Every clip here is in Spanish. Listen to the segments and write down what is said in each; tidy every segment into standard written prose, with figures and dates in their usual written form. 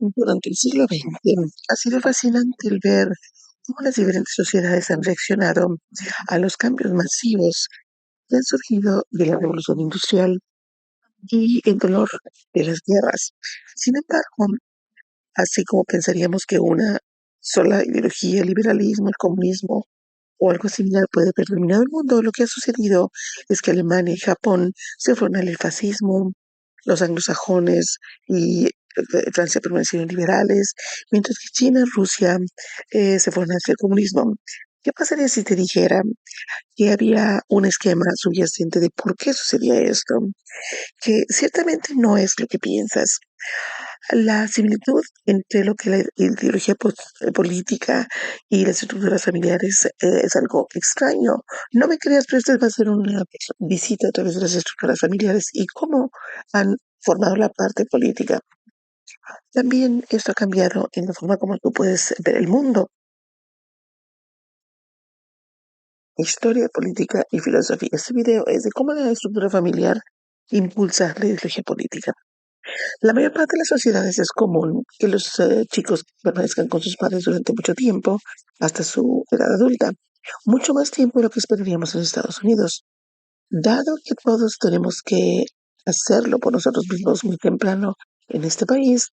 Durante el siglo XX ha sido fascinante el ver cómo las diferentes sociedades han reaccionado a los cambios masivos que han surgido de la revolución industrial y el dolor de las guerras. Sin embargo, así como pensaríamos que una sola ideología, el liberalismo, el comunismo o algo similar puede haber dominado el mundo, lo que ha sucedido es que Alemania y Japón se fueron al fascismo, los anglosajones y Francia permanecieron liberales, mientras que China y Rusia se fueron hacia el comunismo. ¿Qué pasaría si te dijera que había un esquema subyacente de por qué sucedía esto? Que ciertamente no es lo que piensas. La similitud entre lo que la ideología política y las estructuras familiares es algo extraño. No me creas, pero esta va a ser una visita a través de las estructuras familiares y cómo han formado la parte política. También esto ha cambiado en la forma como tú puedes ver el mundo. Historia, política y filosofía. Este video es de cómo la estructura familiar impulsa la ideología política. La mayor parte de las sociedades es común que los chicos permanezcan con sus padres durante mucho tiempo, hasta su edad adulta, mucho más tiempo de lo que esperaríamos en Estados Unidos. Dado que todos tenemos que hacerlo por nosotros mismos muy temprano en este país,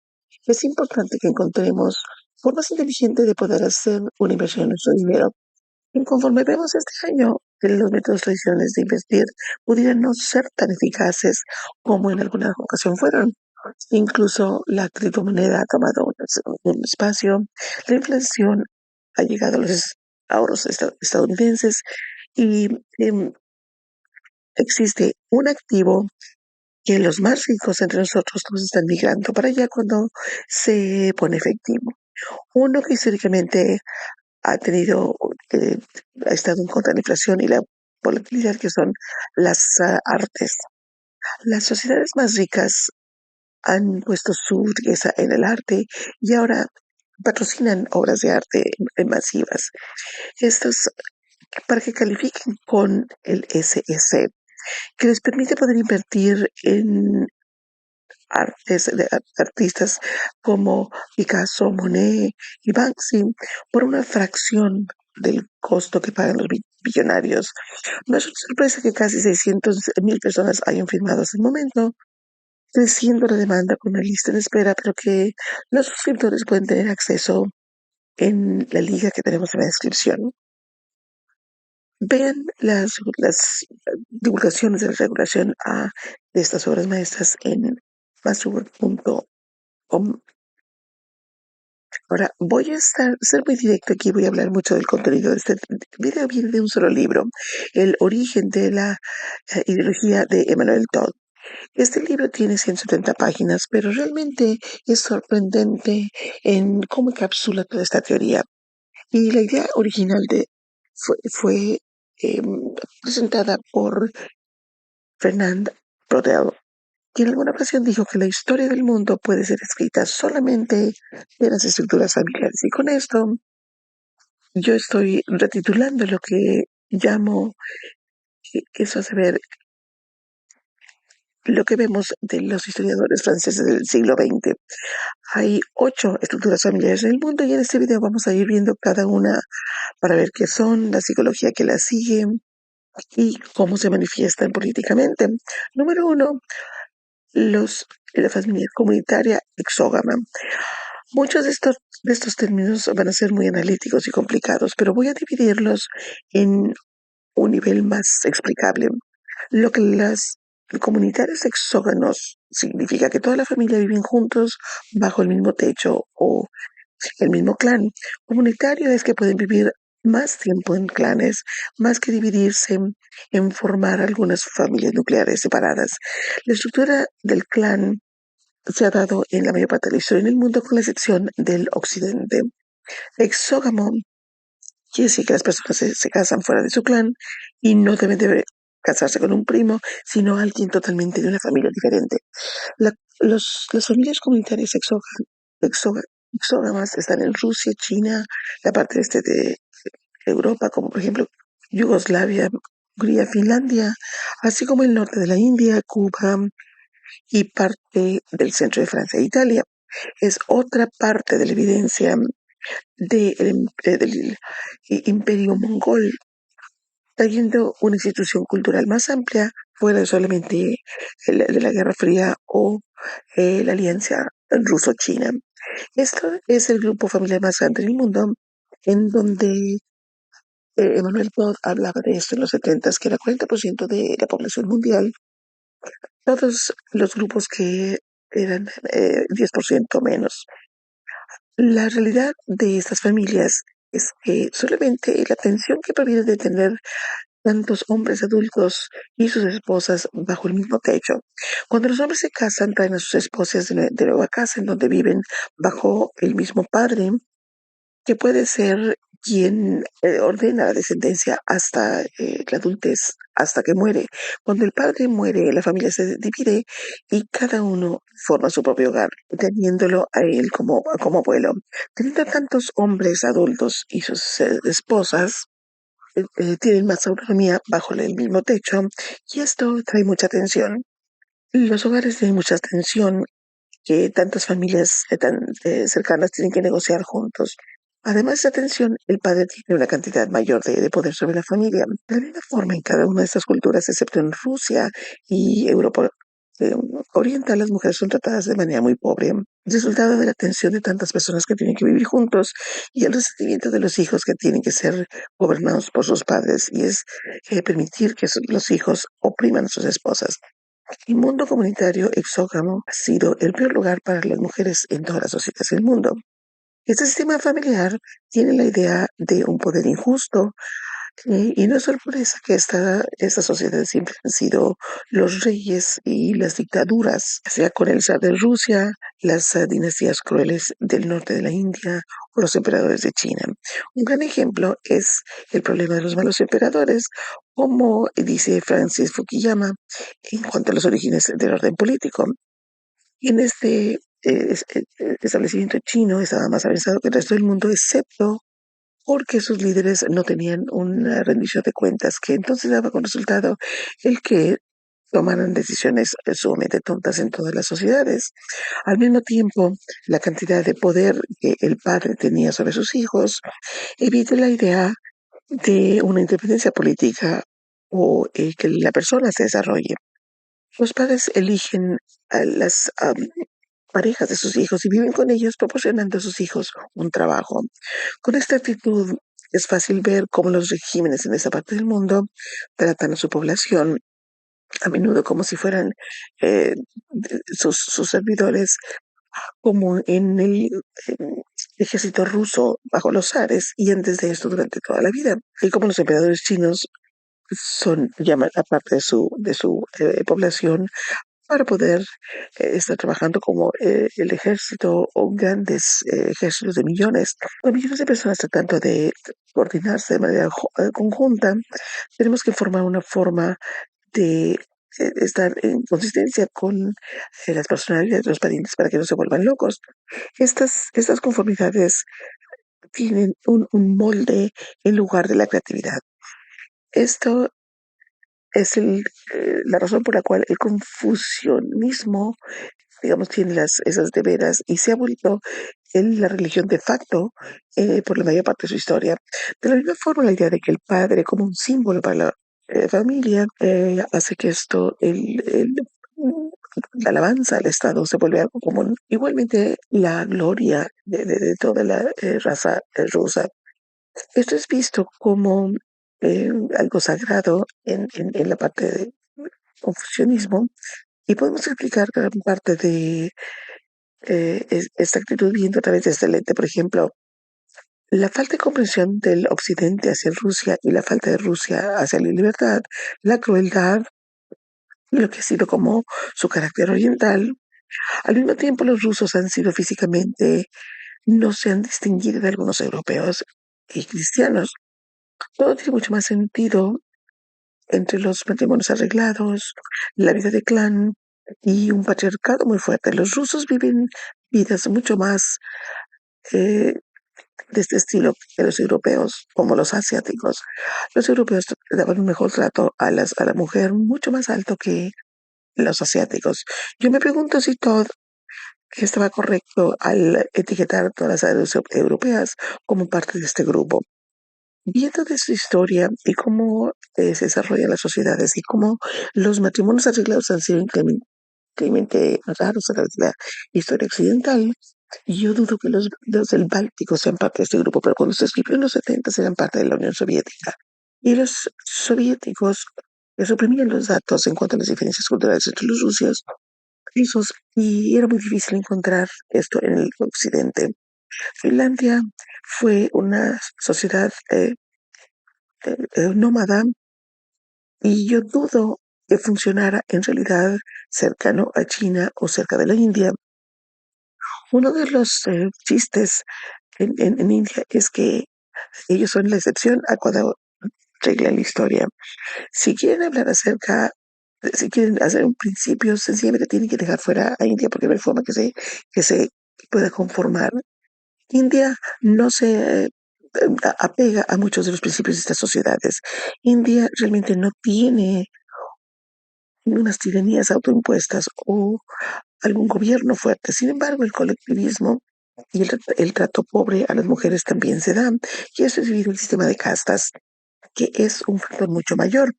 es importante que encontremos formas inteligentes de poder hacer una inversión en nuestro dinero. Y conforme vemos este año, que los métodos tradicionales de invertir pudieran no ser tan eficaces como en alguna ocasión fueron. Incluso la criptomoneda ha tomado un espacio. La inflación ha llegado a los ahorros estadounidenses y existe un activo que los más ricos entre nosotros nos están migrando para allá cuando se pone efectivo. Uno que históricamente ha tenido, eh, ha estado en contra de la inflación y la volatilidad, que son las artes. Las sociedades más ricas han puesto su riqueza en el arte y ahora patrocinan obras de arte masivas. Estos para que califiquen con el SS, que les permite poder invertir en artistas como Picasso, Monet y Banksy por una fracción del costo que pagan los billonarios. No es una sorpresa que casi 600,000 personas hayan firmado hasta el momento, creciendo la demanda con una lista en espera, pero que los suscriptores pueden tener acceso en la liga que tenemos en la descripción. Vean las divulgaciones de la regulación de estas obras maestras en masterwork.com. Ahora, voy a ser muy directo aquí, voy a hablar mucho del contenido de este video. Viene de un solo libro, El origen de la ideología de Emmanuel Todd. Este libro tiene 170 páginas, pero realmente es sorprendente en cómo encapsula toda esta teoría. Y la idea original fue presentada por Fernand Braudel, que en alguna ocasión dijo que la historia del mundo puede ser escrita solamente de las estructuras familiares. Y con esto yo estoy retitulando lo que llamo, eso hace ver lo que vemos de los historiadores franceses del siglo XX. Hay 8 estructuras familiares en el mundo y en este video vamos a ir viendo cada una para ver qué son, la psicología que las sigue y cómo se manifiestan políticamente. Número 1, la familia comunitaria exógama. Muchos de estos términos van a ser muy analíticos y complicados, pero voy a dividirlos en un nivel más explicable. Lo que las comunitarios exóganos significa que toda la familia viven juntos bajo el mismo techo o el mismo clan. Comunitario es que pueden vivir más tiempo en clanes, más que dividirse en formar algunas familias nucleares separadas. La estructura del clan se ha dado en la mayor parte de la historia en el mundo, con la excepción del occidente. Exógamo quiere decir que las personas se casan fuera de su clan y no deben de casarse con un primo, sino alguien totalmente de una familia diferente. Las familias comunitarias exógamas están en Rusia, China, la parte este de Europa, como por ejemplo Yugoslavia, Hungría, Finlandia, así como el norte de la India, Cuba y parte del centro de Francia e Italia. es otra parte de la evidencia del imperio mongol, trayendo una institución cultural más amplia fuera de solamente de la Guerra Fría o la alianza ruso-china. Esto es el grupo familiar más grande del mundo, en donde Emmanuel Todd hablaba de esto en los 70, que era 40% de la población mundial, todos los grupos que eran 10% menos. La realidad de estas familias es que solamente la tensión que proviene de tener tantos hombres adultos y sus esposas bajo el mismo techo. Cuando los hombres se casan, traen a sus esposas de nuevo a casa, en donde viven bajo el mismo padre, que puede ser quien ordena la descendencia hasta la adultez, hasta que muere. Cuando el padre muere, la familia se divide y cada uno forma su propio hogar, teniéndolo a él como abuelo. Teniendo tantos hombres adultos y sus esposas, tienen más autonomía bajo el mismo techo, y esto trae mucha tensión. Los hogares tienen mucha tensión que tantas familias tan cercanas tienen que negociar juntos. Además de esa tensión, el padre tiene una cantidad mayor de poder sobre la familia. De la misma forma, en cada una de estas culturas, excepto en Rusia y Europa eh, Oriental, las mujeres son tratadas de manera muy pobre, resultado de la tensión de tantas personas que tienen que vivir juntos y el resentimiento de los hijos que tienen que ser gobernados por sus padres, y es permitir que los hijos opriman a sus esposas. El mundo comunitario exógamo ha sido el peor lugar para las mujeres en todas las sociedades del mundo. Este sistema familiar tiene la idea de un poder injusto, y no es sorpresa que estas sociedades siempre han sido los reyes y las dictaduras, sea con el zar de Rusia, las dinastías crueles del norte de la India o los emperadores de China. Un gran ejemplo es el problema de los malos emperadores, como dice Francis Fukuyama en cuanto a los orígenes del orden político. Y en este establecimiento chino estaba más avanzado que el resto del mundo, excepto porque sus líderes no tenían una rendición de cuentas, que entonces daba como resultado el que tomaran decisiones sumamente tontas en todas las sociedades. Al mismo tiempo, la cantidad de poder que el padre tenía sobre sus hijos evita la idea de una independencia política o que la persona se desarrolle. Los padres eligen a las parejas de sus hijos y viven con ellos, proporcionando a sus hijos un trabajo. Con esta actitud es fácil ver cómo los regímenes en esa parte del mundo tratan a su población a menudo como si fueran eh, sus servidores, como en el ejército ruso bajo los zares y antes de esto durante toda la vida. Y como los emperadores chinos llaman a parte de su población para poder estar trabajando como el ejército o grandes ejércitos de millones, con millones de personas tratando de coordinarse de manera conjunta. Tenemos que formar una forma de estar en consistencia con las personalidades de los parientes para que no se vuelvan locos. Estas conformidades tienen un molde en lugar de la creatividad. Esto es la razón por la cual el confucianismo, digamos, tiene esas de veras y se ha vuelto en la religión de facto por la mayor parte de su historia. De la misma forma, la idea de que el padre como un símbolo para la familia hace que la alabanza al Estado se vuelve algo común. Igualmente, la gloria de toda la raza rusa. Esto es visto como eh, algo sagrado en la parte de confucianismo, y podemos explicar gran parte de esta actitud viendo a través de este lente. Por ejemplo, la falta de comprensión del occidente hacia Rusia y la falta de Rusia hacia la libertad, la crueldad y lo que ha sido como su carácter oriental. Al mismo tiempo, los rusos han sido físicamente, no se han distinguido de algunos europeos y cristianos. Todo tiene mucho más sentido entre los matrimonios arreglados, la vida de clan y un patriarcado muy fuerte. Los rusos viven vidas mucho más eh, de este estilo que los europeos, como los asiáticos. Los europeos daban un mejor trato a la mujer mucho más alto que los asiáticos. Yo me pregunto si Todd que estaba correcto al etiquetar todas las áreas europeas como parte de este grupo. Viendo de su historia y cómo se desarrollan las sociedades y cómo los matrimonios arreglados han sido increíblemente raros a través de la historia occidental, yo dudo que los del Báltico sean parte de este grupo, pero cuando se escribió en los 70 eran parte de la Unión Soviética. Y los soviéticos reprimían los datos en cuanto a las diferencias culturales entre los rusos, y era muy difícil encontrar esto en el occidente. Finlandia fue una sociedad nómada, y yo dudo que funcionara en realidad cercano a China o cerca de la India. Uno de los chistes en India es que ellos son la excepción a cada regla en la historia. Si quieren hablar si quieren hacer un principio, sencillamente tienen que dejar fuera a India porque no hay forma que se pueda conformar. India no se apega a muchos de los principios de estas sociedades. India realmente no tiene unas tiranías autoimpuestas o algún gobierno fuerte. Sin embargo, el colectivismo y el trato pobre a las mujeres también se dan, y eso es debido al sistema de castas, que es un factor mucho mayor.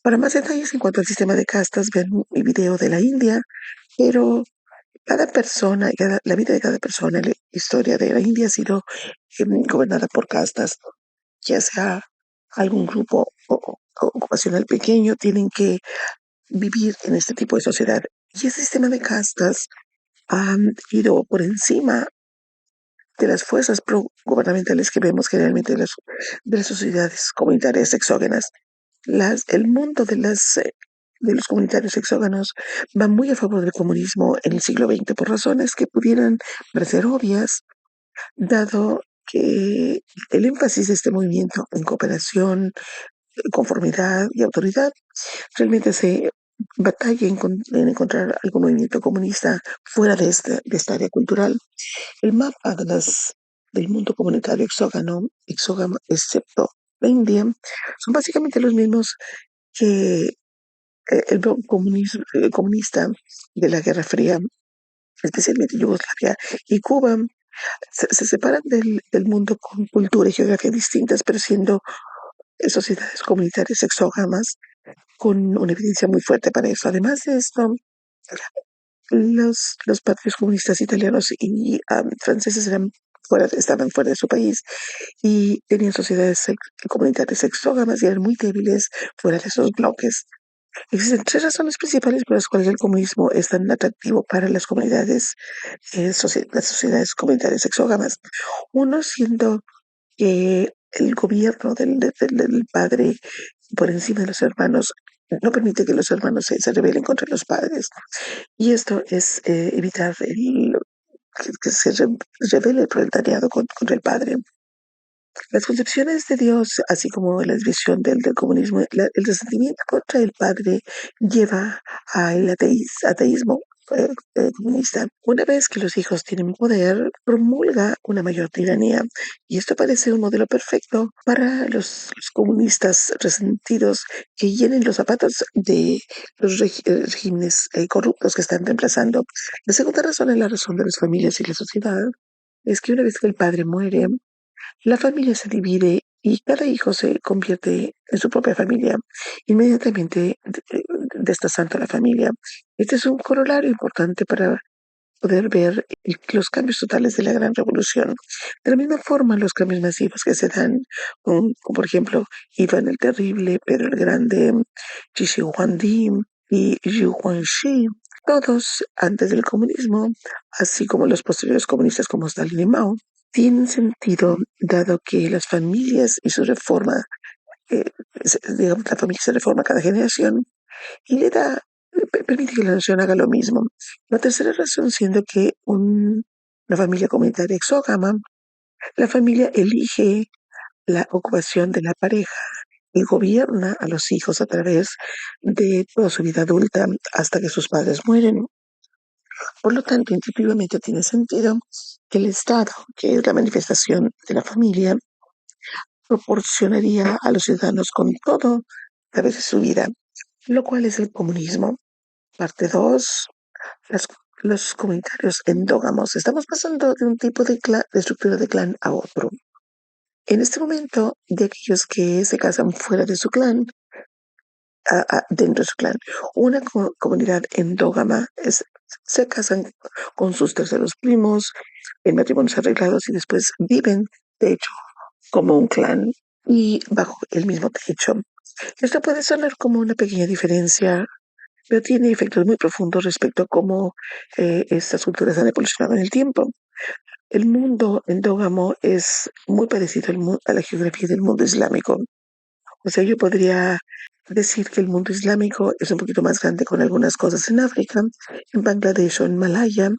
Para más detalles en cuanto al sistema de castas, vean mi video de la India, pero cada persona, la vida de cada persona, la historia de la India ha sido gobernada por castas, ya sea algún grupo ocupacional pequeño, tienen que vivir en este tipo de sociedad. Y ese sistema de castas han ido por encima de las fuerzas gubernamentales que vemos generalmente de las sociedades comunitarias exógenas. El mundo de los comunitarios exógenos va muy a favor del comunismo en el siglo XX por razones que pudieran parecer obvias, dado que el énfasis de este movimiento en cooperación, conformidad y autoridad realmente se batalla en encontrar algún movimiento comunista fuera de esta área cultural. El mapa del mundo comunitario exógamo, excepto la India, son básicamente los mismos que el bloque comunista de la Guerra Fría, especialmente Yugoslavia y Cuba. Se separan del mundo con cultura y geografía distintas, pero siendo sociedades comunitarias exógamas con una evidencia muy fuerte para eso. Además de esto, los partidos comunistas italianos y franceses estaban fuera de su país y tenían sociedades comunitarias exógamas y eran muy débiles fuera de esos bloques. Existen tres razones principales por las cuales el comunismo es tan atractivo para las comunidades, las sociedades comunitarias exógamas. Uno siendo que el gobierno del padre por encima de los hermanos no permite que los hermanos se rebelen contra los padres. Y esto es evitar que se revele el proletariado contra el padre. Las concepciones de Dios, así como la visión del comunismo, el resentimiento contra el padre lleva al ateísmo comunista. Una vez que los hijos tienen poder, promulga una mayor tiranía. Y esto parece un modelo perfecto para los comunistas resentidos que llenen los zapatos de los regímenes corruptos que están reemplazando. La segunda razón es la razón de las familias y la sociedad. Es que una vez que el padre muere, la familia se divide y cada hijo se convierte en su propia familia, inmediatamente destazando a la familia. Este es un corolario importante para poder ver los cambios totales de la Gran Revolución. De la misma forma, los cambios masivos que se dan, como por ejemplo Iván el Terrible, Pedro el Grande, Shi Shi Huangdi y Xi Huangxi, todos antes del comunismo, así como los posteriores comunistas como Stalin y Mao, tienen sentido dado que las familias y su reforma, eh, digamos, la familia se reforma cada generación y permite que la nación haga lo mismo. La tercera razón siendo que una familia comunitaria exógama, la familia elige la ocupación de la pareja y gobierna a los hijos a través de toda su vida adulta hasta que sus padres mueren. Por lo tanto, intuitivamente tiene sentido que el Estado, que es la manifestación de la familia, proporcionaría a los ciudadanos con todo a través de su vida, lo cual es el comunismo. Parte 2: las los comunitarios endógamos. Estamos pasando de un tipo de estructura de clan a otro. En este momento, de aquellos que se casan fuera de su clan, dentro de su clan, una comunidad endógama se casan con sus terceros primos en matrimonios arreglados y después viven, de hecho, como un clan y bajo el mismo techo. Esto puede sonar como una pequeña diferencia, pero tiene efectos muy profundos respecto a cómo estas culturas han evolucionado en el tiempo. El mundo endógamo es muy parecido a la geografía del mundo islámico. O sea, yo podría decir que el mundo islámico es un poquito más grande con algunas cosas en África, en Bangladesh o en Malaya,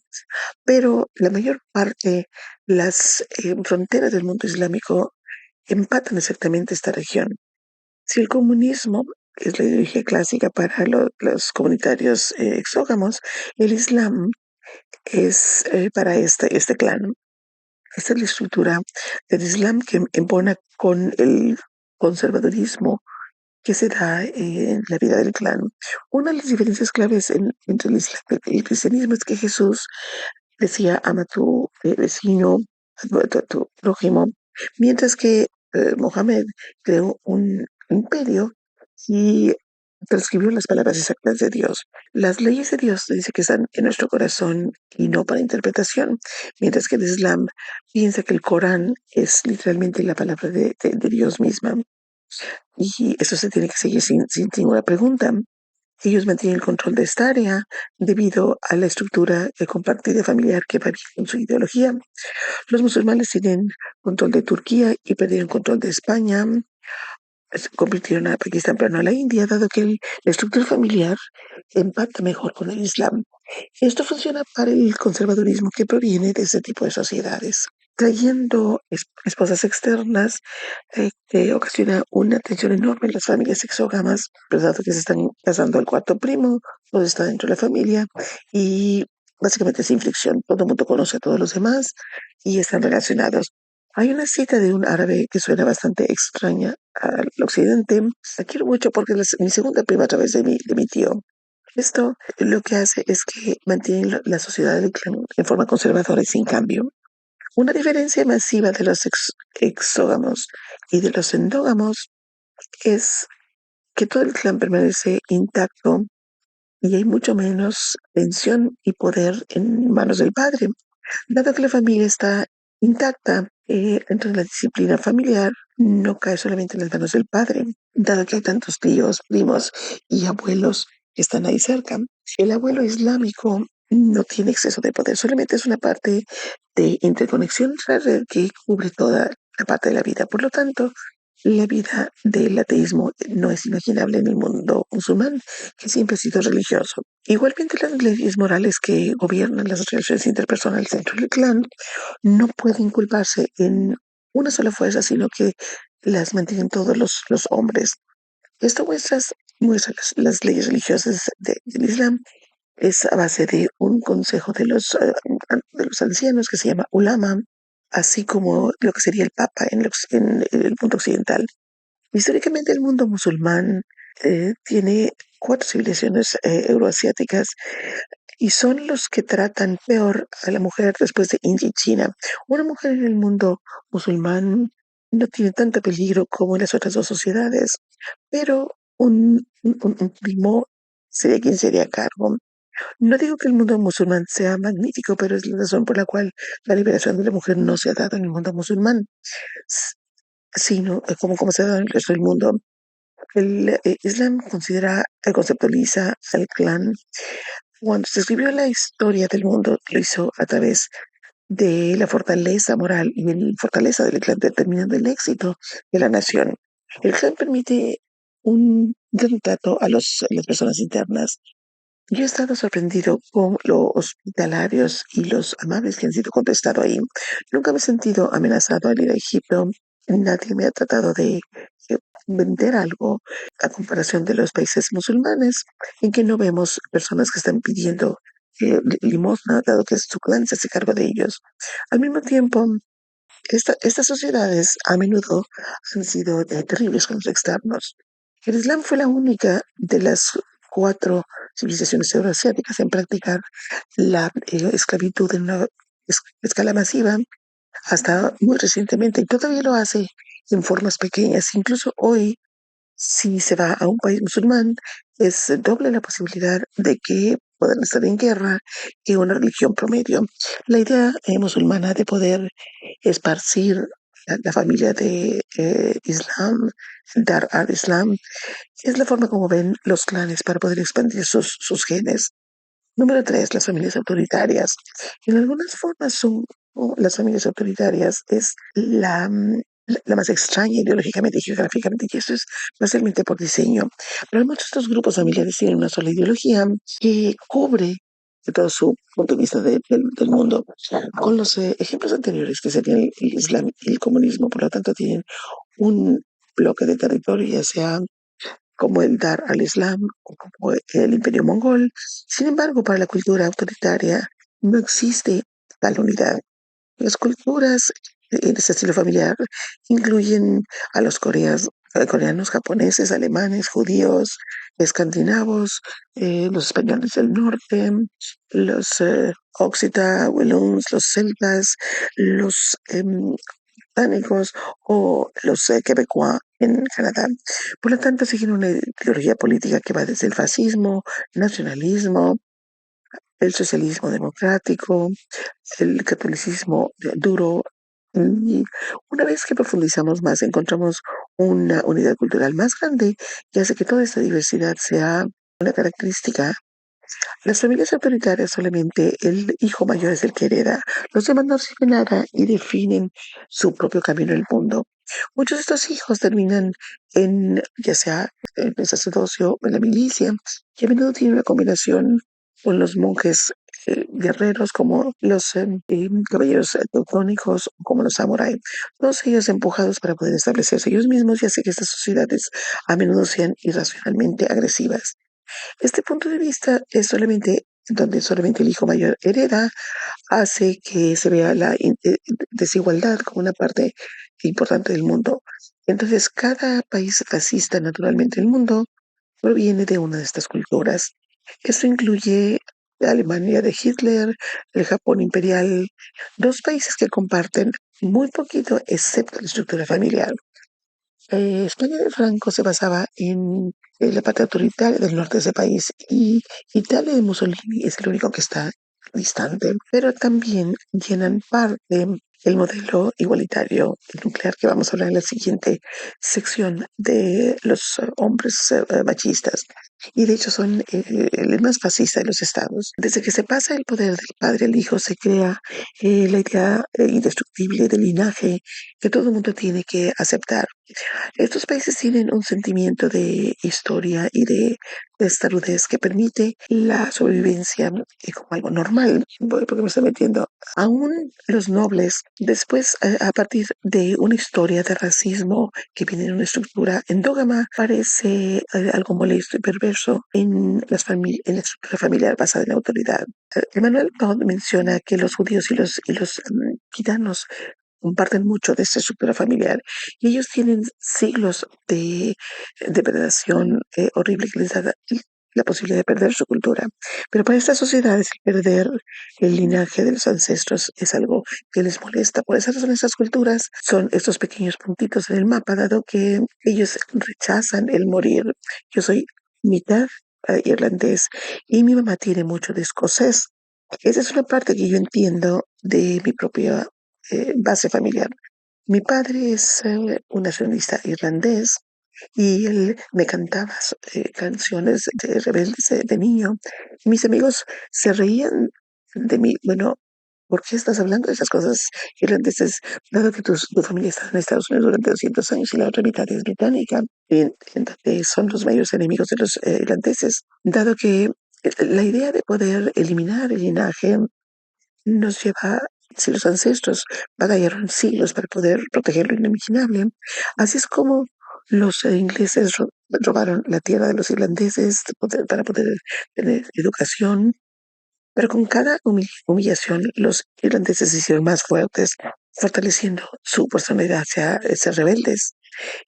pero la mayor parte, las fronteras del mundo islámico empatan exactamente esta región. Si el comunismo es la ideología clásica para los comunitarios exógamos, el Islam es para este clan. Esta es la estructura del Islam que embona con el conservadurismo que se da en la vida del clan. Una de las diferencias claves entre el Islam y el cristianismo es que Jesús decía ama a tu vecino, a tu prójimo, mientras que Mohammed creó un imperio y transcribió las palabras exactas de Dios. Las leyes de Dios dice que están en nuestro corazón y no para interpretación, mientras que el Islam piensa que el Corán es literalmente la palabra de Dios misma. Y eso se tiene que seguir sin ninguna pregunta. Ellos mantienen el control de esta área debido a la estructura compartida familiar que varía con su ideología. Los musulmanes tienen control de Turquía y perdieron control de España. Se convirtieron a Pakistán, pero no a la India, dado que la estructura familiar empata mejor con el Islam. Esto funciona para el conservadurismo que proviene de ese tipo de sociedades. Trayendo esposas externas que ocasiona una tensión enorme en las familias exógamas, pues dado que se están casando al cuarto primo, todo está dentro de la familia y básicamente sin fricción, todo el mundo conoce a todos los demás y están relacionados. Hay una cita de un árabe que suena bastante extraña al occidente. La quiero mucho porque es mi segunda prima a través de mi tío. Esto lo que hace es que mantiene la sociedad del clan en forma conservadora y sin cambio. Una diferencia masiva de los exógamos y de los endógamos es que todo el clan permanece intacto y hay mucho menos tensión y poder en manos del padre. Dado que la familia está intacta, entre la disciplina familiar no cae solamente en las manos del padre, dado que hay tantos tíos, primos y abuelos que están ahí cerca. El abuelo islámico no tiene exceso de poder, solamente es una parte de interconexión entre la red que cubre toda la parte de la vida. Por lo tanto, la vida del ateísmo no es imaginable en el mundo musulmán, que siempre ha sido religioso. Igualmente, las leyes morales que gobiernan las relaciones interpersonales dentro del clan no pueden culparse en una sola fuerza, sino que las mantienen todos los hombres. Esto muestra las leyes religiosas del Islam. Es a base de un consejo de los ancianos que se llama ulama, así como lo que sería el papa en el mundo occidental. Históricamente el mundo musulmán tiene cuatro civilizaciones euroasiáticas y son los que tratan peor a la mujer después de India y China. Una mujer en el mundo musulmán no tiene tanto peligro como en las otras dos sociedades, pero un primo sería quien sería a cargo. No digo que el mundo musulmán sea magnífico, pero es la razón por la cual la liberación de la mujer no se ha dado en el mundo musulmán, s- sino como se ha dado en el resto del mundo. El Islam conceptualiza al clan. Cuando se escribió la historia del mundo, lo hizo a través de la fortaleza moral y de la fortaleza del clan, determinando el éxito de la nación. El clan permite un gran trato a las personas internas. Yo he estado sorprendido con lo hospitalarios y los amables que han sido contestado ahí. Nunca me he sentido amenazado al ir a Egipto. Nadie me ha tratado de eh, vender algo a comparación de los países musulmanes, en que no vemos personas que están pidiendo limosna, dado que su clan se hace cargo de ellos. Al mismo tiempo, estas sociedades a menudo han sido terribles con los externos. El Islam fue la única de las 4 civilizaciones euroasiáticas en practicar la esclavitud en una escala masiva hasta muy recientemente, y todavía lo hace en formas pequeñas. Incluso hoy, si se va a un país musulmán, es doble la posibilidad de que puedan estar en guerra que una religión promedio. La idea musulmana de poder esparcir la familia de Islam, Dar al-Islam, es la forma como ven los clanes para poder expandir sus genes. Número 3, las familias autoritarias. En algunas formas son las familias autoritarias es la más extraña ideológicamente y geográficamente, y eso es básicamente por diseño. Pero muchos de estos grupos familiares tienen una sola ideología que cubre de todo su punto de vista del mundo. Con los ejemplos anteriores, que serían el Islam y el comunismo, por lo tanto, tienen un bloque de territorio, ya sea como el Dar al-Islam o como el Imperio Mongol. Sin embargo, para la cultura autoritaria no existe tal unidad. Las culturas en ese estilo familiar incluyen a los coreanos, japoneses, alemanes, judíos, escandinavos, los españoles del norte, los Occita, Walloons, los celtas, los británicos o los quebecois en Canadá. Por lo tanto, siguen una ideología política que va desde el fascismo, nacionalismo, el socialismo democrático, el catolicismo duro. Y una vez que profundizamos más, encontramos una unidad cultural más grande que hace que toda esta diversidad sea una característica. Las familias autoritarias solamente el hijo mayor es el que hereda. Los demás no reciben nada y definen su propio camino en el mundo. Muchos de estos hijos terminan ya sea en el sacerdocio o en la milicia, y a menudo tienen una combinación con los monjes guerreros como los caballeros teutónicos o como los samuráis, todos ellos empujados para poder establecerse ellos mismos y hacer que estas sociedades a menudo sean irracionalmente agresivas. Este punto de vista es solamente donde solamente el hijo mayor hereda, hace que se vea la desigualdad como una parte importante del mundo. Entonces, cada país fascista naturalmente del mundo proviene de una de estas culturas. Esto incluye la Alemania de Hitler, el Japón imperial, dos países que comparten muy poquito, excepto la estructura familiar. España de Franco se basaba en la parte autoritaria del norte de ese país, y Italia de Mussolini es el único que está distante, pero también llenan parte el modelo igualitario nuclear que vamos a hablar en la siguiente sección de los hombres machistas. Y de hecho son el más fascista de los estados. Desde que se pasa el poder del padre al hijo, se crea la idea indestructible del linaje que todo el mundo tiene que aceptar. Estos países tienen un sentimiento de historia y de testarudez que permite la sobrevivencia como algo normal. Voy porque me estoy metiendo. Aún los nobles, después, a partir de una historia de racismo que viene en una estructura endógama, parece algo molesto y perverso en la estructura familiar basada en la autoridad. Emmanuel Todd menciona que los judíos y los gitanos comparten mucho de esta estructura familiar, y ellos tienen siglos de depredación horrible que les da la posibilidad de perder su cultura. Pero para estas sociedades el perder el linaje de los ancestros es algo que les molesta. Por esa razón estas culturas son estos pequeños puntitos en el mapa, dado que ellos rechazan el morir. Yo soy mitad irlandés y mi mamá tiene mucho de escocés. Esa es una parte que yo entiendo de mi propia base familiar. Mi padre es un nacionalista irlandés y él me cantaba canciones de rebeldes de niño. Mis amigos se reían de mí. Bueno, ¿por qué estás hablando de esas cosas irlandeses? Dado que tu familia está en Estados Unidos durante 200 años y la otra mitad es británica, en donde son los mayores enemigos de los irlandeses. Dado que la idea de poder eliminar el linaje nos lleva, si los ancestros batallaron siglos para poder proteger lo inimaginable, así es como los ingleses robaron la tierra de los irlandeses para poder tener educación, pero con cada humillación los irlandeses se hicieron más fuertes, fortaleciendo su personalidad hacia ser rebeldes.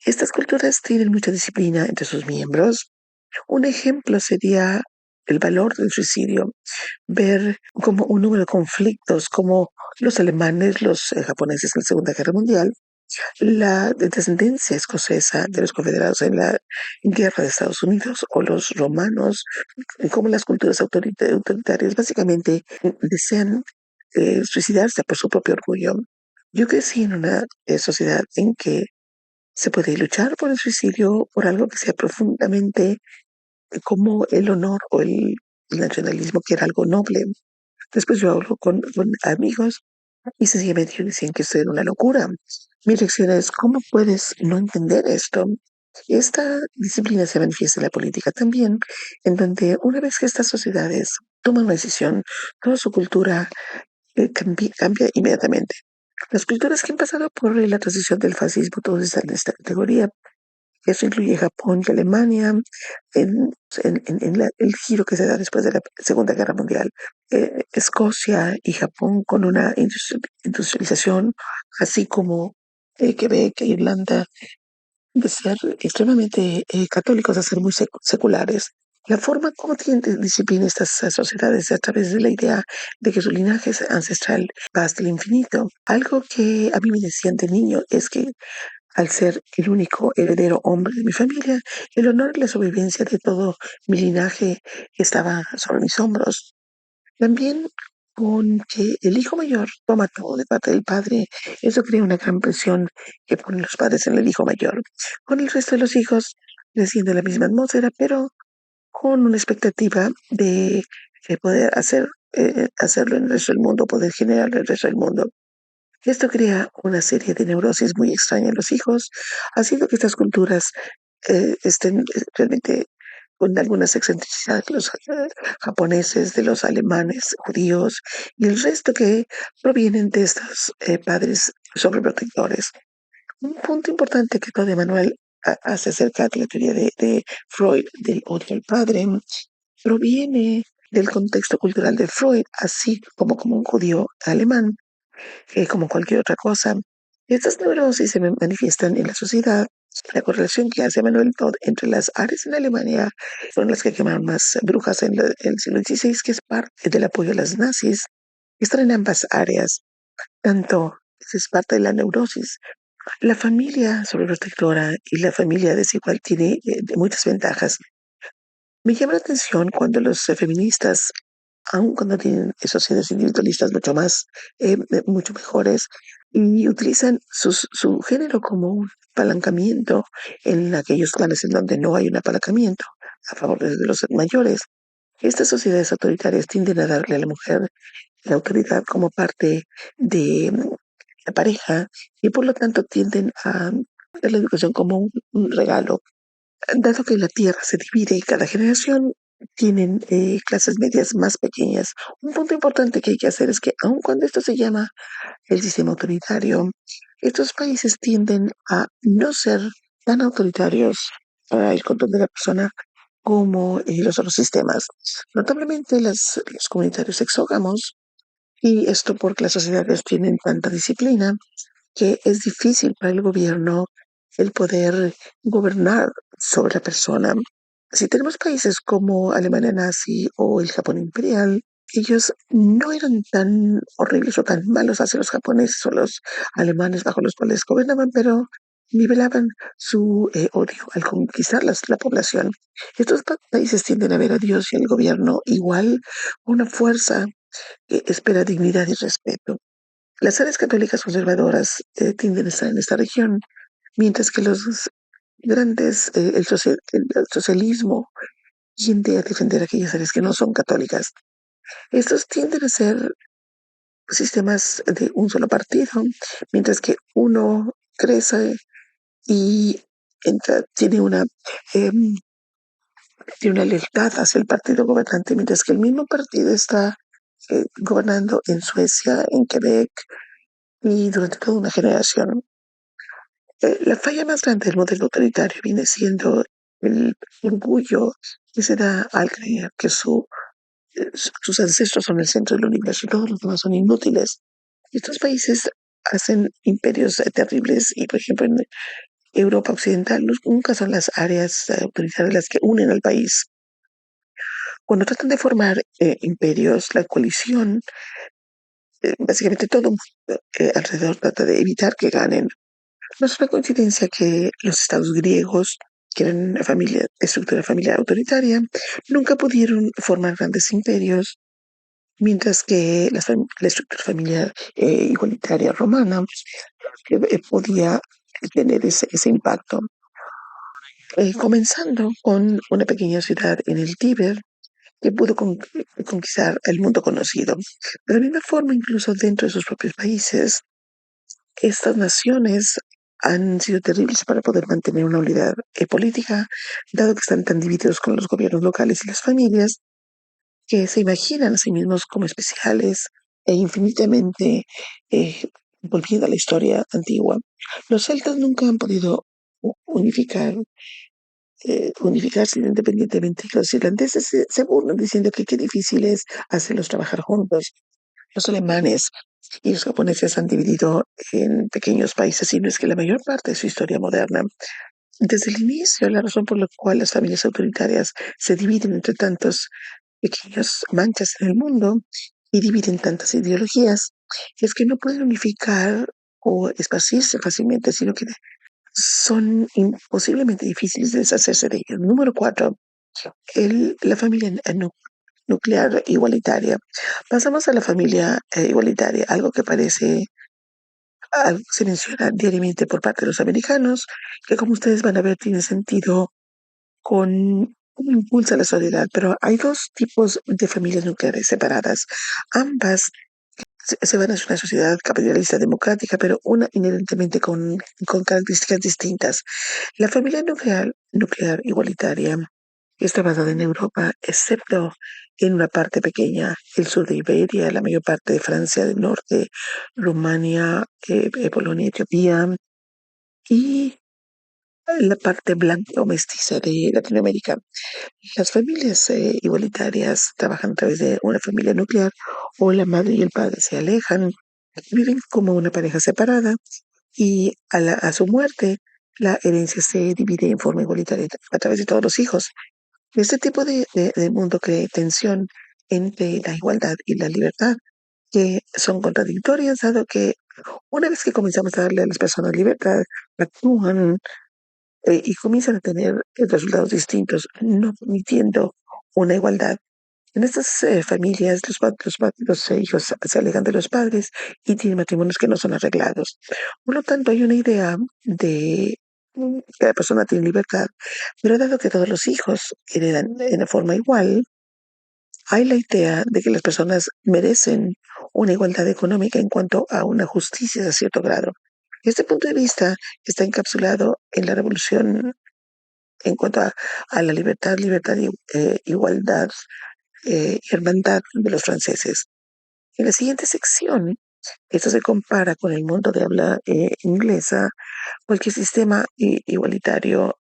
Estas culturas tienen mucha disciplina entre sus miembros, Un ejemplo sería el valor del suicidio, ver como un número de conflictos, como los alemanes, los japoneses en la Segunda Guerra Mundial, la descendencia escocesa de los confederados en la guerra de Estados Unidos o los romanos, como las culturas autoritarias básicamente desean suicidarse por su propio orgullo. Yo crecí en una sociedad en que se puede luchar por el suicidio por algo que sea profundamente como el honor o el nacionalismo, que era algo noble. Después yo hablo con amigos y sencillamente ellos decían que esto era una locura. Mi reacción es, ¿cómo puedes no entender esto? Esta disciplina se manifiesta en la política también, en donde una vez que estas sociedades toman una decisión, toda su cultura cambia inmediatamente. Las culturas que han pasado por la transición del fascismo, todos están en esta categoría. Eso incluye Japón y Alemania, en, el giro que se da después de la Segunda Guerra Mundial. Escocia y Japón con una industrialización, así como Quebec e Irlanda, de ser extremadamente católicos a ser muy seculares. La forma como tienen disciplina estas sociedades a través de la idea de que su linaje ancestral va hasta el infinito. Algo que a mí me decían de niño es que al ser el único heredero hombre de mi familia, el honor y la sobrevivencia de todo mi linaje estaba sobre mis hombros. También con que el hijo mayor toma todo de parte del padre, eso crea una gran presión que ponen los padres en el hijo mayor. Con el resto de los hijos, creciendo en la misma atmósfera, pero con una expectativa de poder hacerlo en el resto del mundo, poder generar el resto del mundo. Esto crea una serie de neurosis muy extraña en los hijos, haciendo que estas culturas estén realmente con algunas excentricidades, los japoneses, de los alemanes, judíos y el resto que provienen de estos padres sobreprotectores. Un punto importante que Claudia Manuel hace acerca de la teoría de Freud del odio al padre proviene del contexto cultural de Freud, así como un judío alemán como cualquier otra cosa. Estas neurosis se manifiestan en la sociedad. La correlación que hace Manuel Todd entre las áreas en Alemania fueron las que quemaron más brujas en el siglo XVI, que es parte del apoyo a las nazis. Están en ambas áreas, tanto es parte de la neurosis. La familia sobreprotectora y la familia desigual tiene muchas ventajas. Me llama la atención cuando los feministas, aun cuando tienen sociedades individualistas mucho mejores, y utilizan su género como un apalancamiento en aquellos planes en donde no hay un apalancamiento a favor de los mayores. Estas sociedades autoritarias tienden a darle a la mujer la autoridad como parte de la pareja y por lo tanto tienden a ver la educación como un regalo. Dado que la Tierra se divide y cada generación tienen clases medias más pequeñas, un punto importante que hay que hacer es que aun cuando esto se llama el sistema autoritario, estos países tienden a no ser tan autoritarios para el control de la persona como los otros sistemas. Notablemente los comunitarios exógamos, y esto porque las sociedades tienen tanta disciplina que es difícil para el gobierno el poder gobernar sobre la persona. Si tenemos países como Alemania nazi o el Japón imperial, ellos no eran tan horribles o tan malos hacia los japoneses o los alemanes bajo los cuales gobernaban, pero nivelaban su odio al conquistar la población. Estos países tienden a ver a Dios y al gobierno igual una fuerza que espera dignidad y respeto. Las áreas católicas conservadoras tienden a estar en esta región, mientras que los grandes, el socialismo tiende a defender aquellas áreas que no son católicas. Estos tienden a ser sistemas de un solo partido, mientras que uno crece y em, tiene una lealtad hacia el partido gobernante, mientras que el mismo partido está gobernando en Suecia, en Quebec y durante toda una generación. La falla más grande del modelo autoritario viene siendo el orgullo que se da al creer que sus ancestros son el centro del universo y todos los demás son inútiles. Estos países hacen imperios terribles y, por ejemplo, Europa Occidental nunca son las áreas autoritarias las que unen al país. Cuando tratan de formar imperios, la coalición, básicamente todo alrededor trata de evitar que ganen. No es una coincidencia que los estados griegos, que eran una familia, estructura familiar autoritaria, nunca pudieron formar grandes imperios, mientras que la estructura familiar igualitaria romana podía tener ese impacto. Comenzando con una pequeña ciudad en el Tíber que pudo conquistar el mundo conocido. De la misma forma, incluso dentro de sus propios países, estas naciones han sido terribles para poder mantener una unidad política, dado que están tan divididos con los gobiernos locales y las familias, que se imaginan a sí mismos como especiales e infinitamente volviendo a la historia antigua. Los celtas nunca han podido unificarse independientemente. Los irlandeses se burlan diciendo que qué difícil es hacerlos trabajar juntos. Los alemanes y los japoneses han dividido en pequeños países, y no es que la mayor parte de su historia moderna. Desde el inicio, la razón por la cual las familias autoritarias se dividen entre tantos pequeños manchas en el mundo y dividen tantas ideologías es que no pueden unificar o esparcirse fácilmente, sino que son imposiblemente difíciles de deshacerse de ellos. Número cuatro, la familia nuclear igualitaria. Pasamos a la familia igualitaria, algo que se menciona diariamente por parte de los americanos, que como ustedes van a ver tiene sentido con cómo impulsa la sociedad, pero hay dos tipos de familias nucleares separadas. Ambas se van hacia una sociedad capitalista democrática, pero una inherentemente con características distintas. La familia nuclear igualitaria está basada en Europa, excepto en una parte pequeña, el sur de Iberia, la mayor parte de Francia del Norte, Rumania, Polonia, Etiopía y la parte blanca o mestiza de Latinoamérica. Las familias igualitarias trabajan a través de una familia nuclear o la madre y el padre se alejan, viven como una pareja separada y a su muerte la herencia se divide en forma igualitaria a través de todos los hijos. Este tipo de mundo crea tensión entre la igualdad y la libertad, que son contradictorias, dado que una vez que comenzamos a darle a las personas libertad, actúan y comienzan a tener resultados distintos, no permitiendo una igualdad. En estas familias, los hijos se alejan de los padres y tienen matrimonios que no son arreglados. Por lo tanto, hay una idea de que la persona tiene libertad, pero dado que todos los hijos heredan de forma igual, hay la idea de que las personas merecen una igualdad económica en cuanto a una justicia de cierto grado. Este punto de vista está encapsulado en la revolución en cuanto a la libertad, igualdad, hermandad de los franceses. En la siguiente sección, esto se compara con el mundo de habla inglesa, cualquier sistema igualitario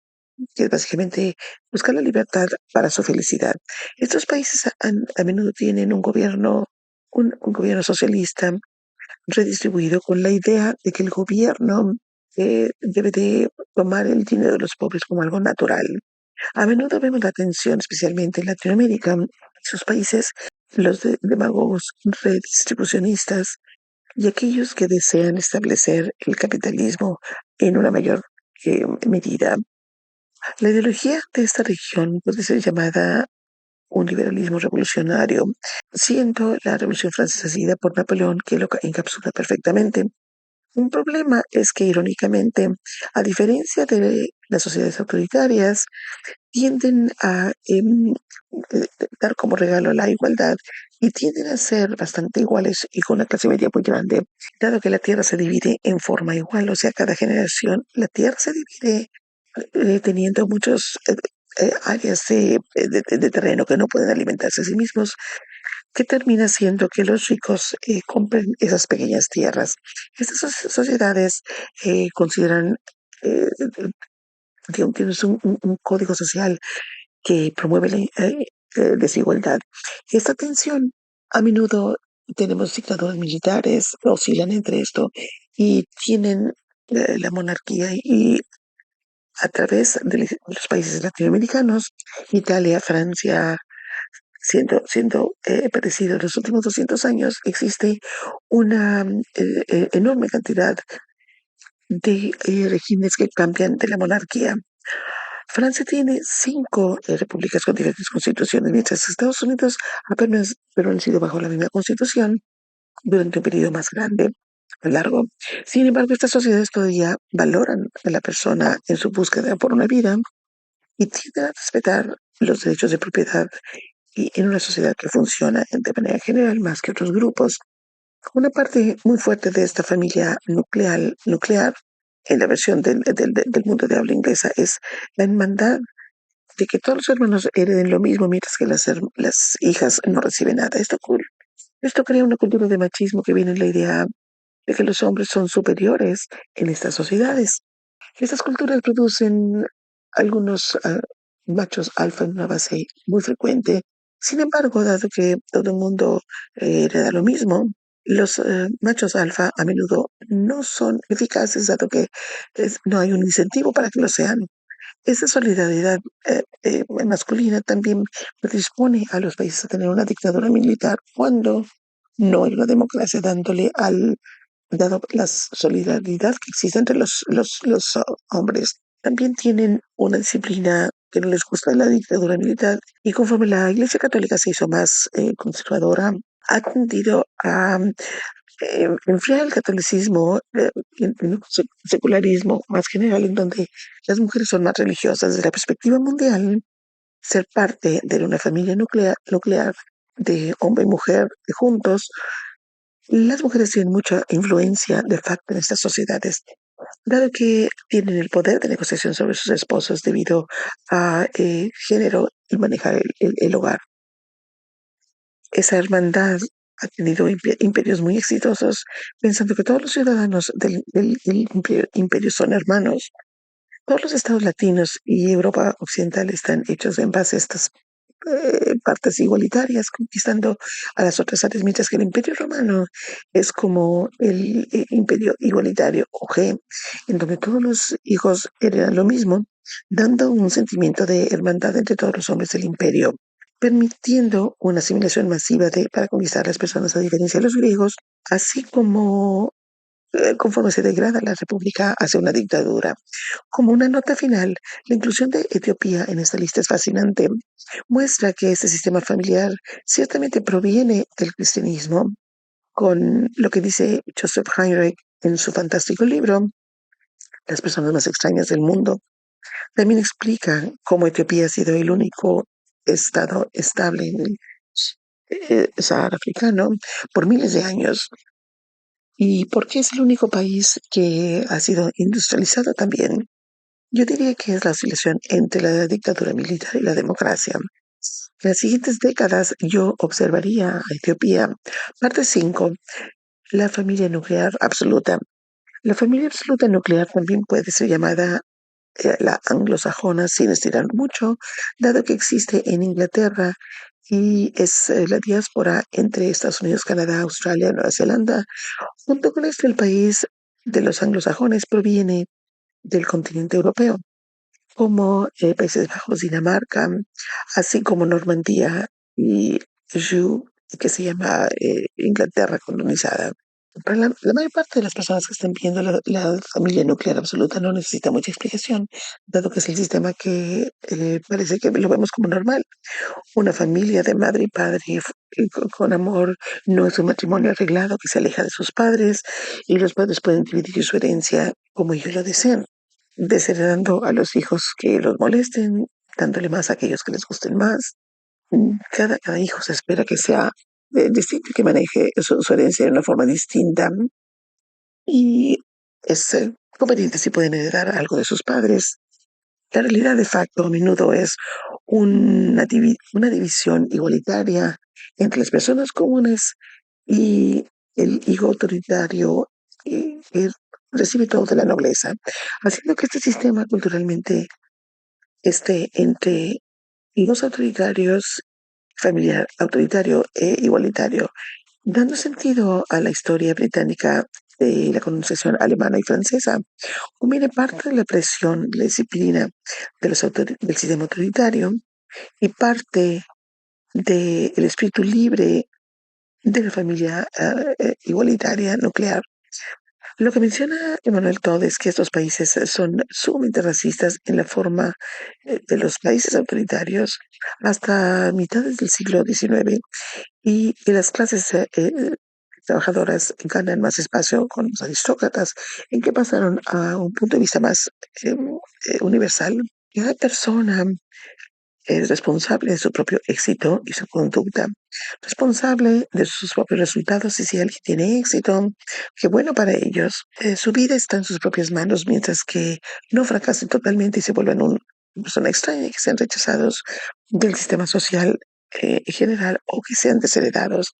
que es básicamente buscar la libertad para su felicidad. Estos países a menudo tienen un gobierno socialista redistribuido con la idea de que el gobierno debe de tomar el dinero de los pobres como algo natural. A menudo vemos la tensión, especialmente en Latinoamérica, en sus países, los demagogos redistribucionistas y aquellos que desean establecer el capitalismo en una mayor medida. La ideología de esta región puede ser llamada un liberalismo revolucionario, siendo la Revolución Francesa seguida por Napoleón, que lo encapsula perfectamente. Un problema es que, irónicamente, a diferencia de las sociedades autoritarias, tienden a dar como regalo la igualdad y tienden a ser bastante iguales y con una clase media muy grande, dado que la Tierra se divide en forma igual, o sea, cada generación la Tierra se divide teniendo muchos áreas de terreno que no pueden alimentarse a sí mismos, que termina siendo que los ricos compren esas pequeñas tierras. Estas sociedades consideran, eh, digamos, tienes un código social que promueve la desigualdad. Esta tensión, a menudo tenemos dictadores militares que oscilan entre esto y tienen la monarquía y a través de los países latinoamericanos, Italia, Francia, siendo parecido en los últimos 200 años, existe una enorme cantidad de regímenes que cambian de la monarquía. Francia tiene 5 repúblicas con diferentes constituciones, mientras Estados Unidos apenas permanecido bajo la misma constitución durante un periodo más grande, más largo. Sin embargo, estas sociedades todavía valoran a la persona en su búsqueda por una vida y tienden a respetar los derechos de propiedad y en una sociedad que funciona de manera general más que otros grupos. Una parte muy fuerte de esta familia nuclear en la versión del mundo de habla inglesa es la hermandad de que todos los hermanos hereden lo mismo mientras que las hijas no reciben nada. Esto crea una cultura de machismo que viene en la idea de que los hombres son superiores en estas sociedades. Estas culturas producen algunos machos alfa en una base muy frecuente. Sin embargo, dado que todo el mundo hereda lo mismo, los machos alfa a menudo no son eficaces, dado que no hay un incentivo para que lo sean. Esa solidaridad masculina también predispone a los países a tener una dictadura militar cuando no hay una democracia, dado la solidaridad que existe entre los hombres. También tienen una disciplina que no les gusta la dictadura militar y conforme la Iglesia Católica se hizo más conservadora, ha tendido a enfriar el catolicismo en un secularismo más general, en donde las mujeres son más religiosas. Desde la perspectiva mundial, ser parte de una familia nuclear de hombre y mujer juntos, las mujeres tienen mucha influencia de facto en estas sociedades, dado que tienen el poder de negociación sobre sus esposos debido a género y manejar el hogar. Esa hermandad ha tenido imperios muy exitosos, pensando que todos los ciudadanos del imperio son hermanos. Todos los estados latinos y Europa occidental están hechos en base a estas partes igualitarias, conquistando a las otras áreas, mientras que el imperio romano es como el imperio igualitario o G, en donde todos los hijos heredan lo mismo, dando un sentimiento de hermandad entre todos los hombres del imperio, permitiendo una asimilación masiva para conquistar a las personas, a diferencia de los griegos, así como conforme se degrada la república hacia una dictadura. Como una nota final, la inclusión de Etiopía en esta lista es fascinante. Muestra que este sistema familiar ciertamente proviene del cristianismo, con lo que dice Joseph Heinrich en su fantástico libro, Las personas más extrañas del mundo. También explica cómo Etiopía ha sido el único estado estable en el Sahara africano por miles de años. ¿Y por qué es el único país que ha sido industrializado también? Yo diría que es la oscilación entre la dictadura militar y la democracia. En las siguientes décadas yo observaría a Etiopía. Parte 5. La familia nuclear absoluta. La familia absoluta nuclear también puede ser llamada la anglosajona sin estirar mucho, dado que existe en Inglaterra y es la diáspora entre Estados Unidos, Canadá, Australia, Nueva Zelanda. Junto con esto, el país de los anglosajones proviene del continente europeo, como Países Bajos, Dinamarca, así como Normandía y Anjou, que se llama Inglaterra colonizada. Para la mayor parte de las personas que están viendo la familia nuclear absoluta no necesita mucha explicación, dado que es el sistema que parece que lo vemos como normal. Una familia de madre y padre con amor, no es un matrimonio arreglado que se aleja de sus padres y los padres pueden dividir su herencia como ellos lo desean, desheredando a los hijos que los molesten, dándole más a aquellos que les gusten más. Cada hijo se espera que sea distinto y que maneje su herencia de una forma distinta y es conveniente si pueden heredar algo de sus padres. La realidad de facto a menudo es una división igualitaria entre las personas comunes y el hijo autoritario que recibe todo de la nobleza, haciendo que este sistema culturalmente esté entre los autoritarios, autoritario e igualitario, dando sentido a la historia británica de la colonización alemana y francesa, o viene parte de la presión, la disciplina del sistema autoritario y parte del espíritu libre de la familia igualitaria nuclear. Lo que menciona Emmanuel Todd es que estos países son sumamente racistas en la forma de los países autoritarios hasta mitades del siglo XIX y que las clases trabajadoras ganan más espacio con los aristócratas, en que pasaron a un punto de vista más universal. Cada persona es responsable de su propio éxito y su conducta, responsable de sus propios resultados y si alguien tiene éxito, qué bueno para ellos. Su vida está en sus propias manos mientras que no fracasen totalmente y se vuelvan una persona extraña y que sean rechazados del sistema social general o que sean desheredados.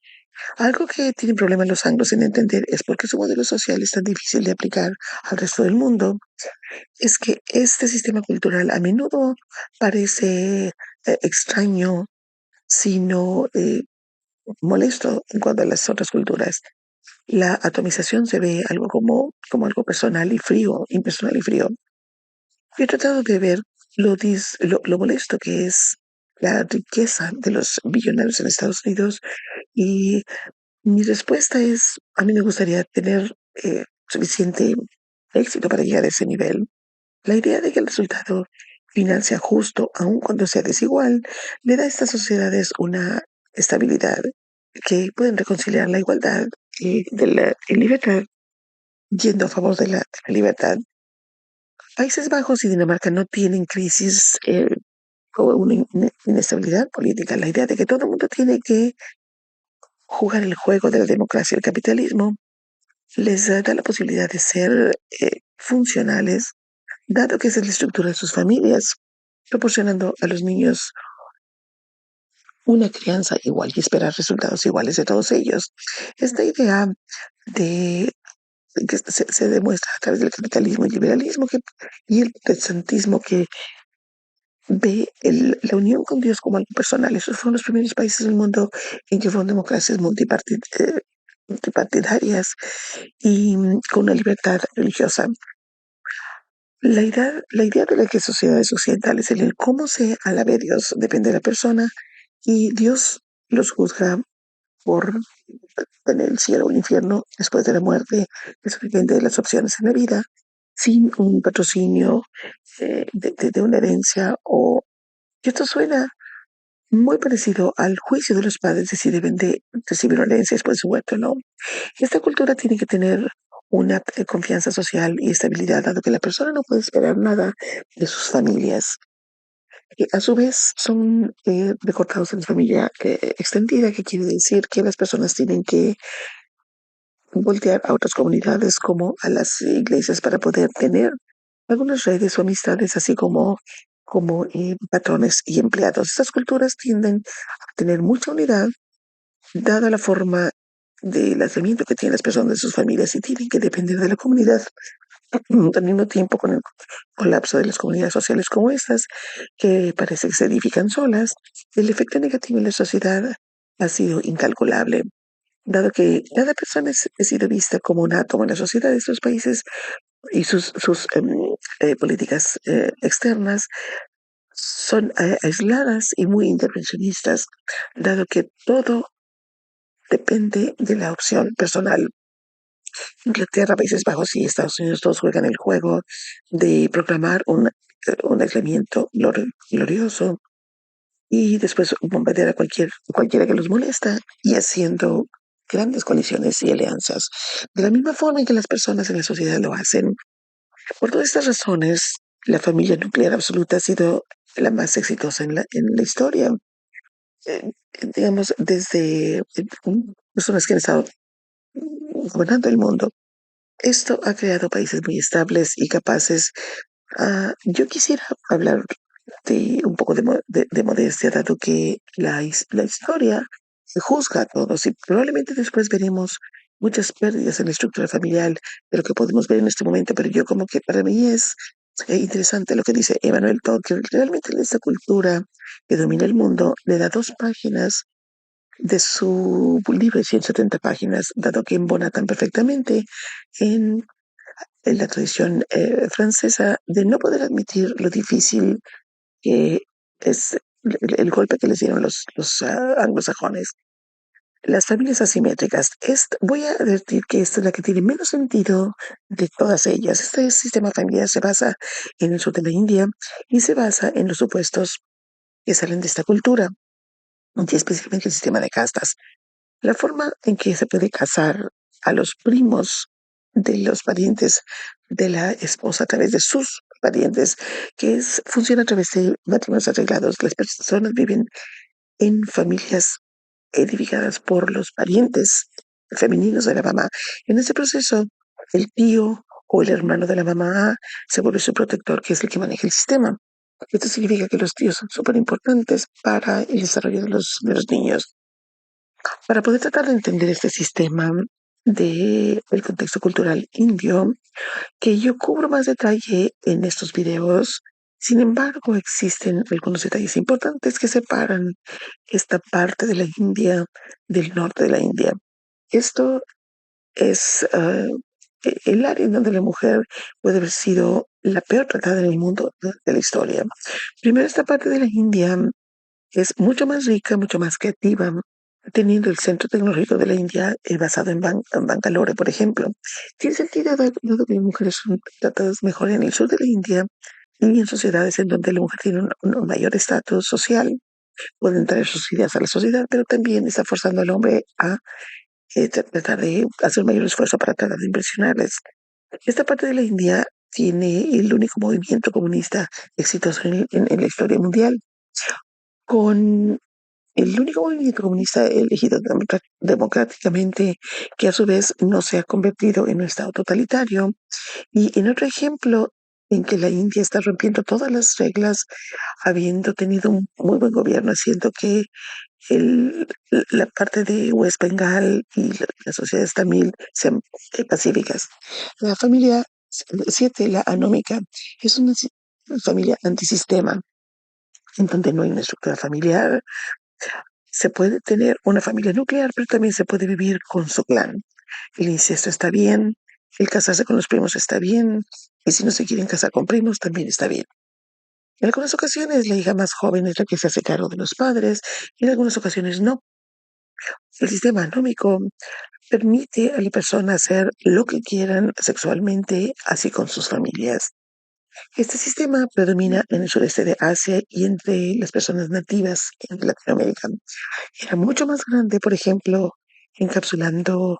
Algo que tienen problemas los anglos en entender es por qué su modelo social es tan difícil de aplicar al resto del mundo. Es que este sistema cultural a menudo parece extraño, sino molesto en cuanto a las otras culturas. La atomización se ve algo como algo personal y frío, impersonal y frío. Yo he tratado de ver lo molesto que es la riqueza de los billonarios en Estados Unidos y mi respuesta es, a mí me gustaría tener suficiente éxito para llegar a ese nivel. La idea de que el resultado final sea justo, aun cuando sea desigual, le da a estas sociedades una estabilidad que pueden reconciliar la igualdad de la libertad, yendo a favor de la libertad. Países Bajos y Dinamarca no tienen crisis o una inestabilidad política. La idea de que todo el mundo tiene que jugar el juego de la democracia y el capitalismo les da la posibilidad de ser funcionales, dado que esa es la estructura de sus familias, proporcionando a los niños una crianza igual y esperar resultados iguales de todos ellos. Esta idea de que se demuestra a través del capitalismo y liberalismo y el protestantismo que ve la unión con Dios como algo personal. Esos fueron los primeros países del mundo en que fueron democracias multipartidarias y con una libertad religiosa. La idea de las sociedades occidentales en el cómo se alabe a Dios depende de la persona y Dios los juzga por tener el cielo o el infierno después de la muerte. Eso depende de las opciones en la vida, sin un patrocinio de una herencia o... Esto suena muy parecido al juicio de los padres de si deben de recibir una herencia después de su muerte o no. Esta cultura tiene que tener una confianza social y estabilidad, dado que la persona no puede esperar nada de sus familias. Que a su vez son recortados en la familia extendida, que quiere decir que las personas tienen que voltear a otras comunidades como a las iglesias para poder tener algunas redes o amistades, así como patrones y empleados. Estas culturas tienden a tener mucha unidad, dada la forma del aislamiento que tienen las personas de sus familias y tienen que depender de la comunidad. Al mismo tiempo, con el colapso de las comunidades sociales como estas, que parece que se edifican solas, el efecto negativo en la sociedad ha sido incalculable. Dado que cada persona ha sido vista como un átomo en la sociedad de estos países y sus políticas externas son aisladas y muy intervencionistas, dado que todo depende de la opción personal. Inglaterra, Países Bajos y Estados Unidos todos juegan el juego de proclamar un aislamiento glorioso y después bombardear a cualquiera que los molesta y haciendo grandes coaliciones y alianzas. De la misma forma en que las personas en la sociedad lo hacen. Por todas estas razones, la familia nuclear absoluta ha sido la más exitosa en la historia. Eh, digamos, desde personas que han estado gobernando el mundo. Esto ha creado países muy estables y capaces. Yo quisiera hablar de un poco de modestia, dado que la historia se juzga a todos y probablemente después veremos muchas pérdidas en la estructura familiar de lo que podemos ver en este momento, pero yo como que para mí es interesante lo que dice Emmanuel Todd, que realmente en esta cultura que domina el mundo le da 2 páginas de su libro de 170 páginas, dado que embona tan perfectamente en, en la tradición francesa de no poder admitir lo difícil que es el golpe que les dieron los anglosajones. Las familias asimétricas. Voy a advertir que esta es la que tiene menos sentido de todas ellas. Este sistema familiar se basa en el sur de la India y se basa en los supuestos que salen de esta cultura, y específicamente el sistema de castas. La forma en que se puede casar a los primos de los parientes de la esposa a través de sus parientes, funciona a través de matrimonios arreglados. Las personas viven en familias edificadas por los parientes femeninos de la mamá. En ese proceso, el tío o el hermano de la mamá se vuelve su protector, que es el que maneja el sistema. Esto significa que los tíos son súper importantes para el desarrollo de los niños. Para poder tratar de entender este sistema del contexto cultural indio, que yo cubro más detalle en estos videos, sin embargo, existen algunos detalles importantes que separan esta parte de la India del norte de la India. Esto es el área en donde la mujer puede haber sido la peor tratada en el mundo de la historia. Primero, esta parte de la India es mucho más rica, mucho más creativa, teniendo el centro tecnológico de la India basado en Bangalore, por ejemplo. Tiene sentido dado que las mujeres son tratadas mejor en el sur de la India y en sociedades en donde la mujer tiene un mayor estatus social, pueden traer sus ideas a la sociedad, pero también está forzando al hombre a tratar de hacer un mayor esfuerzo para tratar de impresionarles. Esta parte de la India tiene el único movimiento comunista exitoso en la historia mundial, con el único movimiento comunista elegido democráticamente, que a su vez no se ha convertido en un estado totalitario. Y en otro ejemplo en que la India está rompiendo todas las reglas, habiendo tenido un muy buen gobierno, haciendo que la parte de West Bengal y las sociedades tamil sean pacíficas. La familia 7, la anómica, es una familia antisistema, en donde no hay una estructura familiar. Se puede tener una familia nuclear, pero también se puede vivir con su clan. El incesto está bien, el casarse con los primos está bien, y si no se quieren casar con primos, también está bien. En algunas ocasiones la hija más joven es la que se hace cargo de los padres, y en algunas ocasiones no. El sistema anómico permite a la persona hacer lo que quieran sexualmente, así con sus familias. Este sistema predomina en el sureste de Asia y entre las personas nativas en Latinoamérica. Era mucho más grande, por ejemplo, encapsulando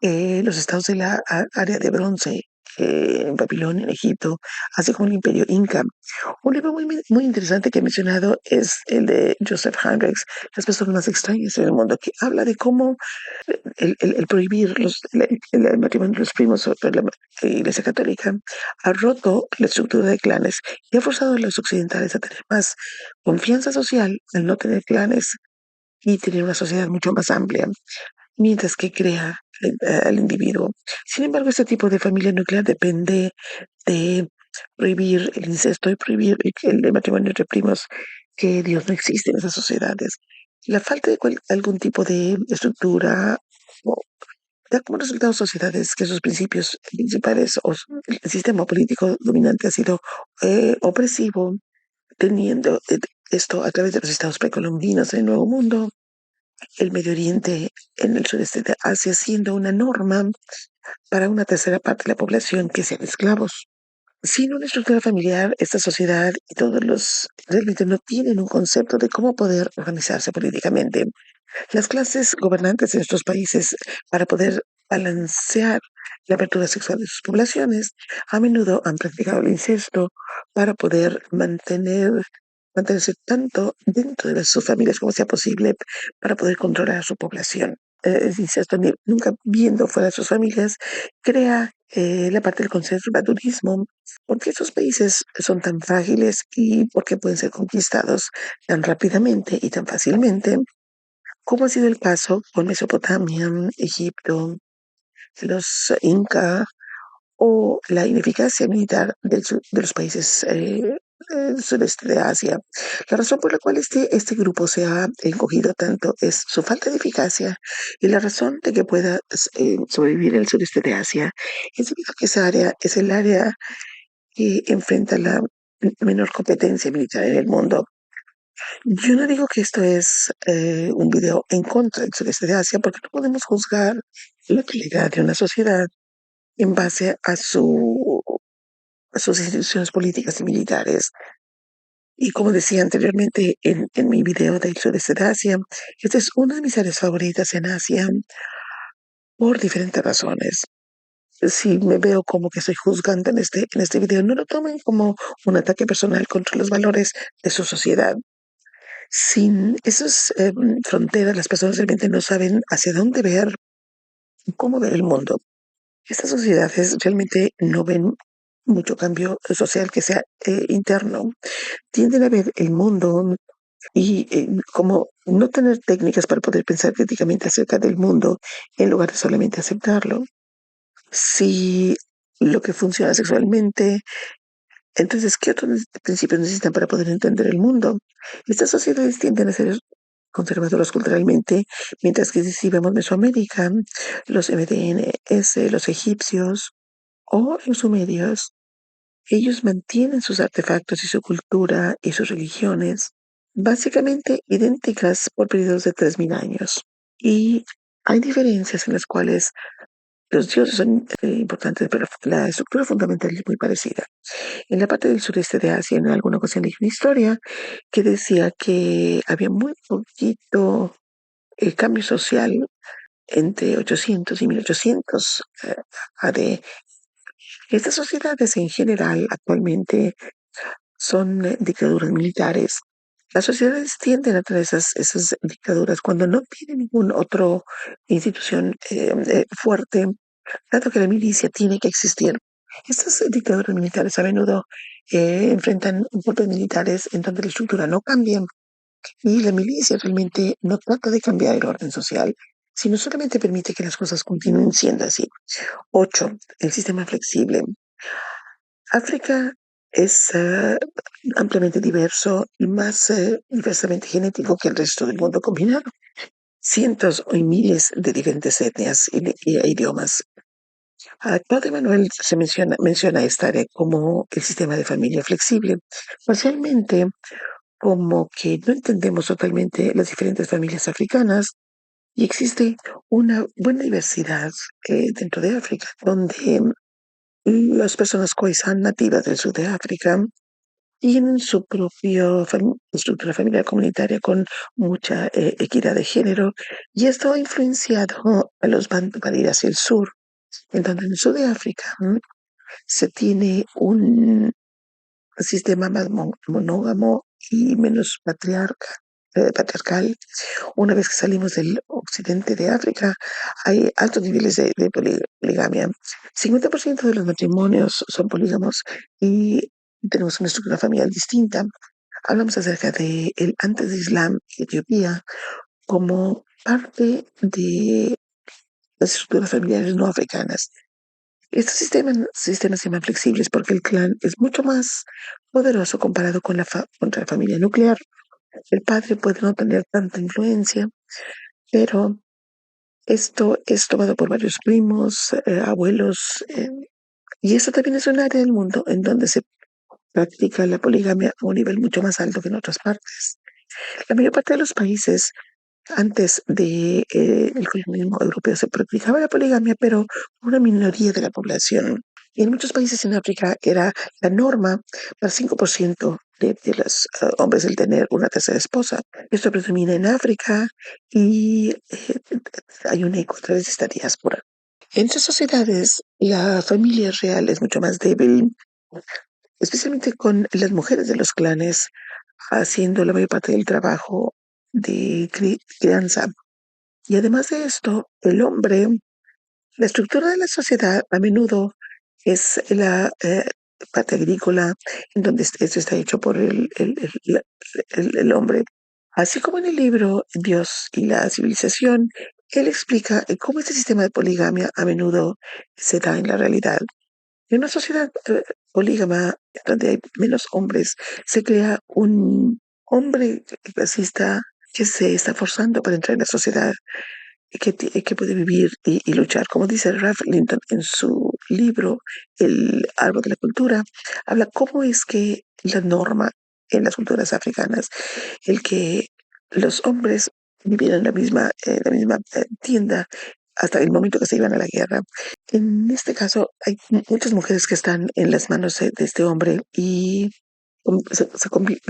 los estados de la área de bronce en Babilonia, en Egipto, así como el imperio inca. Un libro muy interesante que he mencionado es el de Joseph Hendricks, Las personas más extrañas en el mundo, que habla de cómo el prohibir el matrimonio de los primos por la Iglesia Católica ha roto la estructura de clanes y ha forzado a los occidentales a tener más confianza social al no tener clanes y tener una sociedad mucho más amplia, mientras que crea al individuo. Sin embargo, este tipo de familia nuclear depende de prohibir el incesto y prohibir el matrimonio entre primos, que Dios no existe en esas sociedades. La falta de algún tipo de estructura o da como resultado sociedades que sus principios principales o el sistema político dominante ha sido opresivo, teniendo esto a través de los estados precolombinos en el Nuevo Mundo, el Medio Oriente en el sureste de Asia siendo una norma para una tercera parte de la población que sean esclavos. Sin una estructura familiar, esta sociedad y todos los realmente no tienen un concepto de cómo poder organizarse políticamente. Las clases gobernantes en estos países, para poder balancear la apertura sexual de sus poblaciones, a menudo han practicado el incesto para poder mantenerse tanto dentro de sus familias como sea posible para poder controlar a su población. El incesto, nunca viendo fuera de sus familias, crea la parte del conservadurismo, porque estos países son tan frágiles y porque pueden ser conquistados tan rápidamente y tan fácilmente, como ha sido el caso con Mesopotamia, Egipto, los Inca o la ineficacia militar de los países el sureste de Asia. La razón por la cual este grupo se ha encogido tanto es su falta de eficacia y la razón de que pueda sobrevivir el sureste de Asia es debido a que esa área es el área que enfrenta la menor competencia militar en el mundo. Yo no digo que esto es un video en contra del sureste de Asia, porque no podemos juzgar la calidad de una sociedad en base a sus instituciones políticas y militares. Y como decía anteriormente en mi video del sureste de Asia, esta es una de mis áreas favoritas en Asia por diferentes razones. Si me veo como que estoy juzgando en este video, no lo tomen como un ataque personal contra los valores de su sociedad. Sin esas fronteras, las personas realmente no saben hacia dónde ver, cómo ver el mundo. Estas sociedades realmente no ven mucho cambio social que sea interno. Tienden a ver el mundo y como no tener técnicas para poder pensar críticamente acerca del mundo en lugar de solamente aceptarlo. Si lo que funciona sexualmente, entonces, ¿qué otros principios necesitan para poder entender el mundo? Estas sociedades tienden a ser conservadoras culturalmente, mientras que si vemos Mesoamérica, los MDNS, los egipcios o los sumerios, ellos mantienen sus artefactos y su cultura y sus religiones básicamente idénticas por periodos de 3000 años. Y hay diferencias en las cuales los dioses son importantes, pero la estructura fundamental es muy parecida. En la parte del sureste de Asia, en alguna ocasión leí una historia que decía que había muy poquito cambio social entre 800 y 1800 AD. Estas sociedades en general actualmente son dictaduras militares. Las sociedades tienden a tener esas dictaduras cuando no tienen ninguna otra institución fuerte, dado que la milicia tiene que existir. Estas dictaduras militares a menudo enfrentan golpes militares en donde la estructura no cambia y la milicia realmente no trata de cambiar el orden social, sino solamente permite que las cosas continúen siendo así. 8. El sistema flexible. África es ampliamente diverso y más diversamente genético que el resto del mundo combinado. Cientos o miles de diferentes etnias y idiomas. Padre Manuel menciona esta área como el sistema de familia flexible, parcialmente como que no entendemos totalmente las diferentes familias africanas y existe una buena diversidad dentro de África, donde las personas Khoisan nativas del sur de África tienen su propia estructura familiar comunitaria con mucha equidad de género y esto ha influenciado a los Bantu para ir hacia el sur, en donde en el sur de África se tiene un sistema más monógamo y menos patriarcal. Una vez que salimos del occidente de África, hay altos niveles de poligamia. 50% de los matrimonios son polígamos y tenemos una estructura familiar distinta. Hablamos acerca de el antes de Islam y Etiopía como parte de las estructuras familiares no africanas. Estos sistemas se llaman flexibles porque el clan es mucho más poderoso comparado con contra la familia nuclear. El padre puede no tener tanta influencia, pero esto es tomado por varios primos, abuelos, y esto también es un área del mundo en donde se practica la poligamia a un nivel mucho más alto que en otras partes. La mayor parte de los países antes de el colonialismo europeo se practicaba la poligamia, pero una minoría de la población. Y en muchos países en África era la norma para 5% de los hombres el tener una tercera esposa. Esto predomina en África y hay un eco a través de esta diáspora. En estas sociedades, la familia real es mucho más débil, especialmente con las mujeres de los clanes haciendo la mayor parte del trabajo de crianza. Y además de esto, el hombre, la estructura de la sociedad a menudo es la parte agrícola, en donde esto está hecho por el hombre. Así como en el libro Dios y la civilización, él explica cómo este sistema de poligamia a menudo se da en la realidad. En una sociedad polígama, donde hay menos hombres, se crea un hombre clasista que se está forzando para entrar en la sociedad que puede vivir y luchar. Como dice Ralph Linton en su libro El árbol de la cultura, habla cómo es que la norma en las culturas africanas, el que los hombres vivieran en la misma tienda hasta el momento que se iban a la guerra. En este caso, hay muchas mujeres que están en las manos de este hombre y se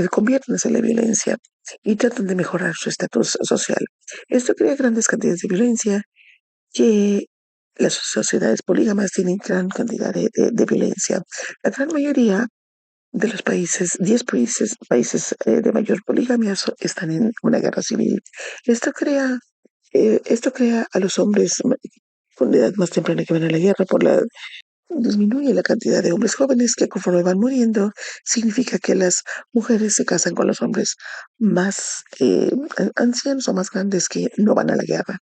convierten en la violencia y tratan de mejorar su estatus social. Esto crea grandes cantidades de violencia que las sociedades polígamas tienen gran cantidad de violencia. La gran mayoría de los países, 10 países de mayor poligamia están en una guerra civil. Esto crea, esto crea a los hombres con edad más temprana que van a la guerra disminuye la cantidad de hombres jóvenes que conforme van muriendo, significa que las mujeres se casan con los hombres más ancianos o más grandes que no van a la guerra.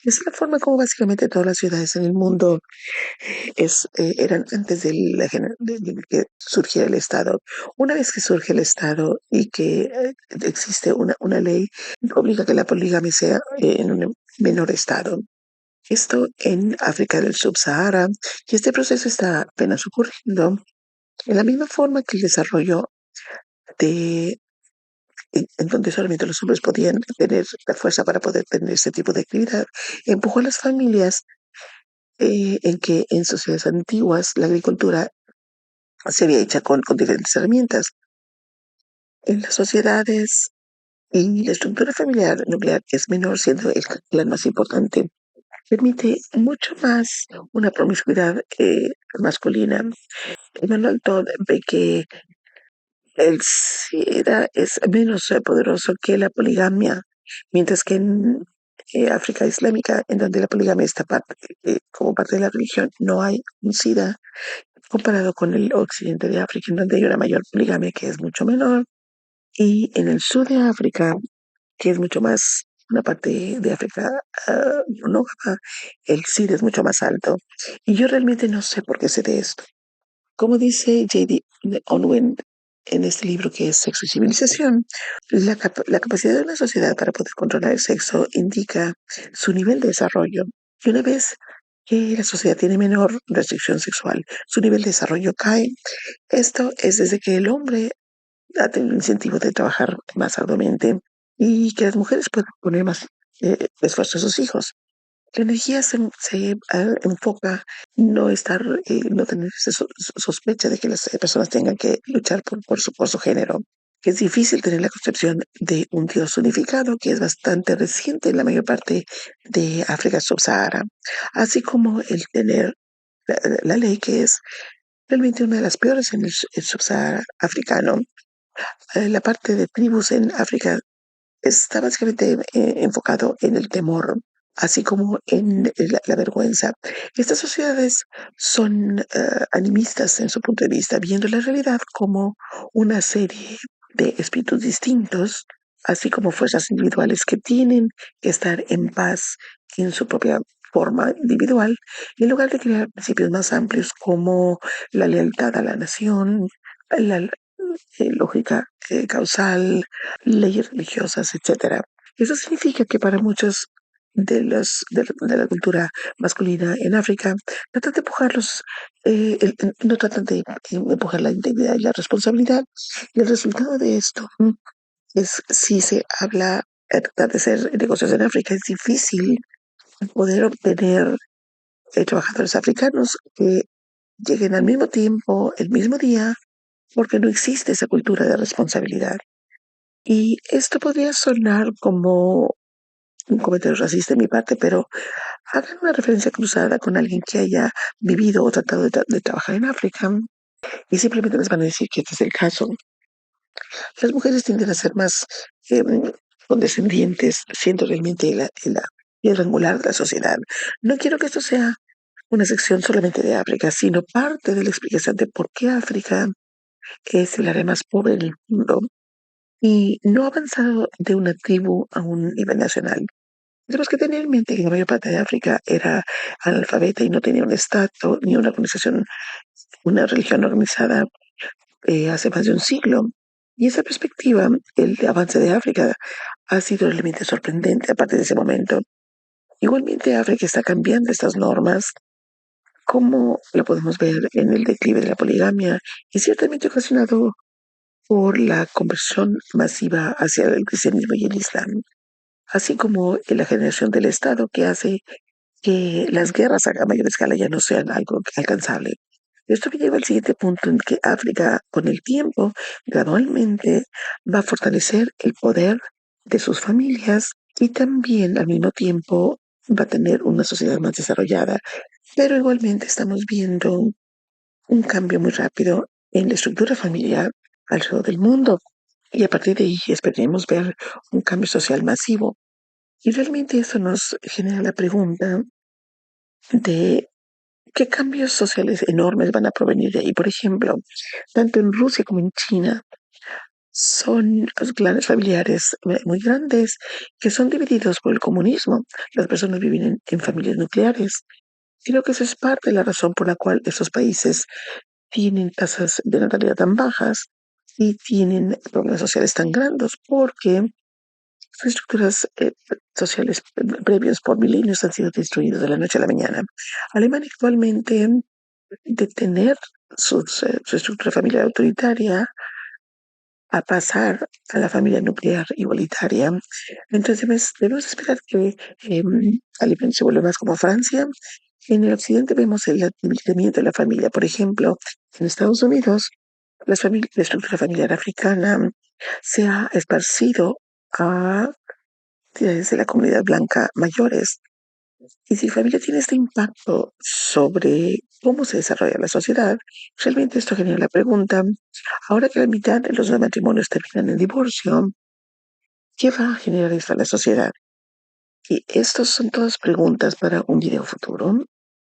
Es la forma como básicamente todas las ciudades en el mundo eran antes de que surgiera el Estado. Una vez que surge el Estado y que existe una ley, obliga a que la poligamia sea en un menor estado. Esto en África del Subsahara, y este proceso está apenas ocurriendo. En la misma forma que el desarrollo de en donde solamente los hombres podían tener la fuerza para poder tener este tipo de actividad, empujó a las familias en que en sociedades antiguas la agricultura se había hecha con diferentes herramientas. En las sociedades y la estructura familiar nuclear es menor, siendo el clan más importante, permite mucho más una promiscuidad masculina. Manuel Todd ve que el SIDA es menos poderoso que la poligamia, mientras que en África Islámica, en donde la poligamia está como parte de la religión, no hay un SIDA comparado con el occidente de África, en donde hay una mayor poligamia que es mucho menor, y en el sur de África, que es mucho más una parte de África monógama, el SIDA es mucho más alto. Y yo realmente no sé por qué sé de esto. Como dice J.D. Unwin en este libro que es Sexo y Civilización, la capacidad de una sociedad para poder controlar el sexo indica su nivel de desarrollo. Y una vez que la sociedad tiene menor restricción sexual, su nivel de desarrollo cae. Esto es desde que el hombre ha tenido el incentivo de trabajar más arduamente y que las mujeres puedan poner más esfuerzo a sus hijos. La energía se enfoca no estar, no tener sospecha de que las personas tengan que luchar por su género. Es difícil tener la concepción de un Dios unificado, que es bastante reciente en la mayor parte de África subsahara, así como el tener la ley que es realmente una de las peores en el subsahara africano. La parte de tribus en África está básicamente enfocado en el temor, así como en la vergüenza. Estas sociedades son animistas en su punto de vista, viendo la realidad como una serie de espíritus distintos, así como fuerzas individuales que tienen que estar en paz en su propia forma individual, en lugar de crear principios más amplios como la lealtad a la nación, la lógica causal, leyes religiosas, etcétera. Eso significa que para muchos de la cultura masculina en África, tratan de empujarlos, no tratan de empujar la integridad y la responsabilidad. Y el resultado de esto es, si se habla, tratar de hacer negocios en África, es difícil poder obtener trabajadores africanos que lleguen al mismo tiempo, el mismo día, porque no existe esa cultura de responsabilidad. Y esto podría sonar como un comentario racista de mi parte, pero hagan una referencia cruzada con alguien que haya vivido o tratado de trabajar en África y simplemente les van a decir que este es el caso. Las mujeres tienden a ser más eh, condescendientes, siendo realmente la piedra angular de la sociedad. No quiero que esto sea una sección solamente de África, sino parte de la explicación de por qué África es el área más pobre del mundo y no ha avanzado de una tribu a un nivel nacional. Tenemos que tener en mente que la mayor parte de África era analfabeta y no tenía un estado ni una organización una religión organizada hace más de un siglo. Y esa perspectiva, el avance de África, ha sido realmente sorprendente a partir de ese momento. Igualmente, África está cambiando estas normas, como lo podemos ver en el declive de la poligamia, y ciertamente ocasionado por la conversión masiva hacia el cristianismo y el islam, así como en la generación del Estado que hace que las guerras a mayor escala ya no sean algo alcanzable. Esto me lleva al siguiente punto en que África, con el tiempo, gradualmente va a fortalecer el poder de sus familias y también al mismo tiempo va a tener una sociedad más desarrollada. Pero igualmente estamos viendo un cambio muy rápido en la estructura familiar alrededor del mundo y a partir de ahí esperemos ver un cambio social masivo. Y realmente eso nos genera la pregunta de qué cambios sociales enormes van a provenir de ahí. Por ejemplo, tanto en Rusia como en China son los clanes familiares muy grandes que son divididos por el comunismo. Las personas viven en familias nucleares. Creo que esa es parte de la razón por la cual estos países tienen tasas de natalidad tan bajas y tienen problemas sociales tan grandes, porque sus estructuras sociales previos por milenios han sido destruidas de la noche a la mañana. Alemania actualmente, de tener su estructura familiar autoritaria, a pasar a la familia nuclear igualitaria. Entonces debemos esperar que Alemania se vuelva más como Francia. En el occidente vemos el debilitamiento de la familia. Por ejemplo, en Estados Unidos, la estructura familiar africana se ha esparcido a ciudades de la comunidad blanca mayores. Y si familia tiene este impacto sobre cómo se desarrolla la sociedad, realmente esto genera la pregunta, ahora que la mitad de los matrimonios terminan en divorcio, ¿qué va a generar esto a la sociedad? Y estas son todas preguntas para un video futuro.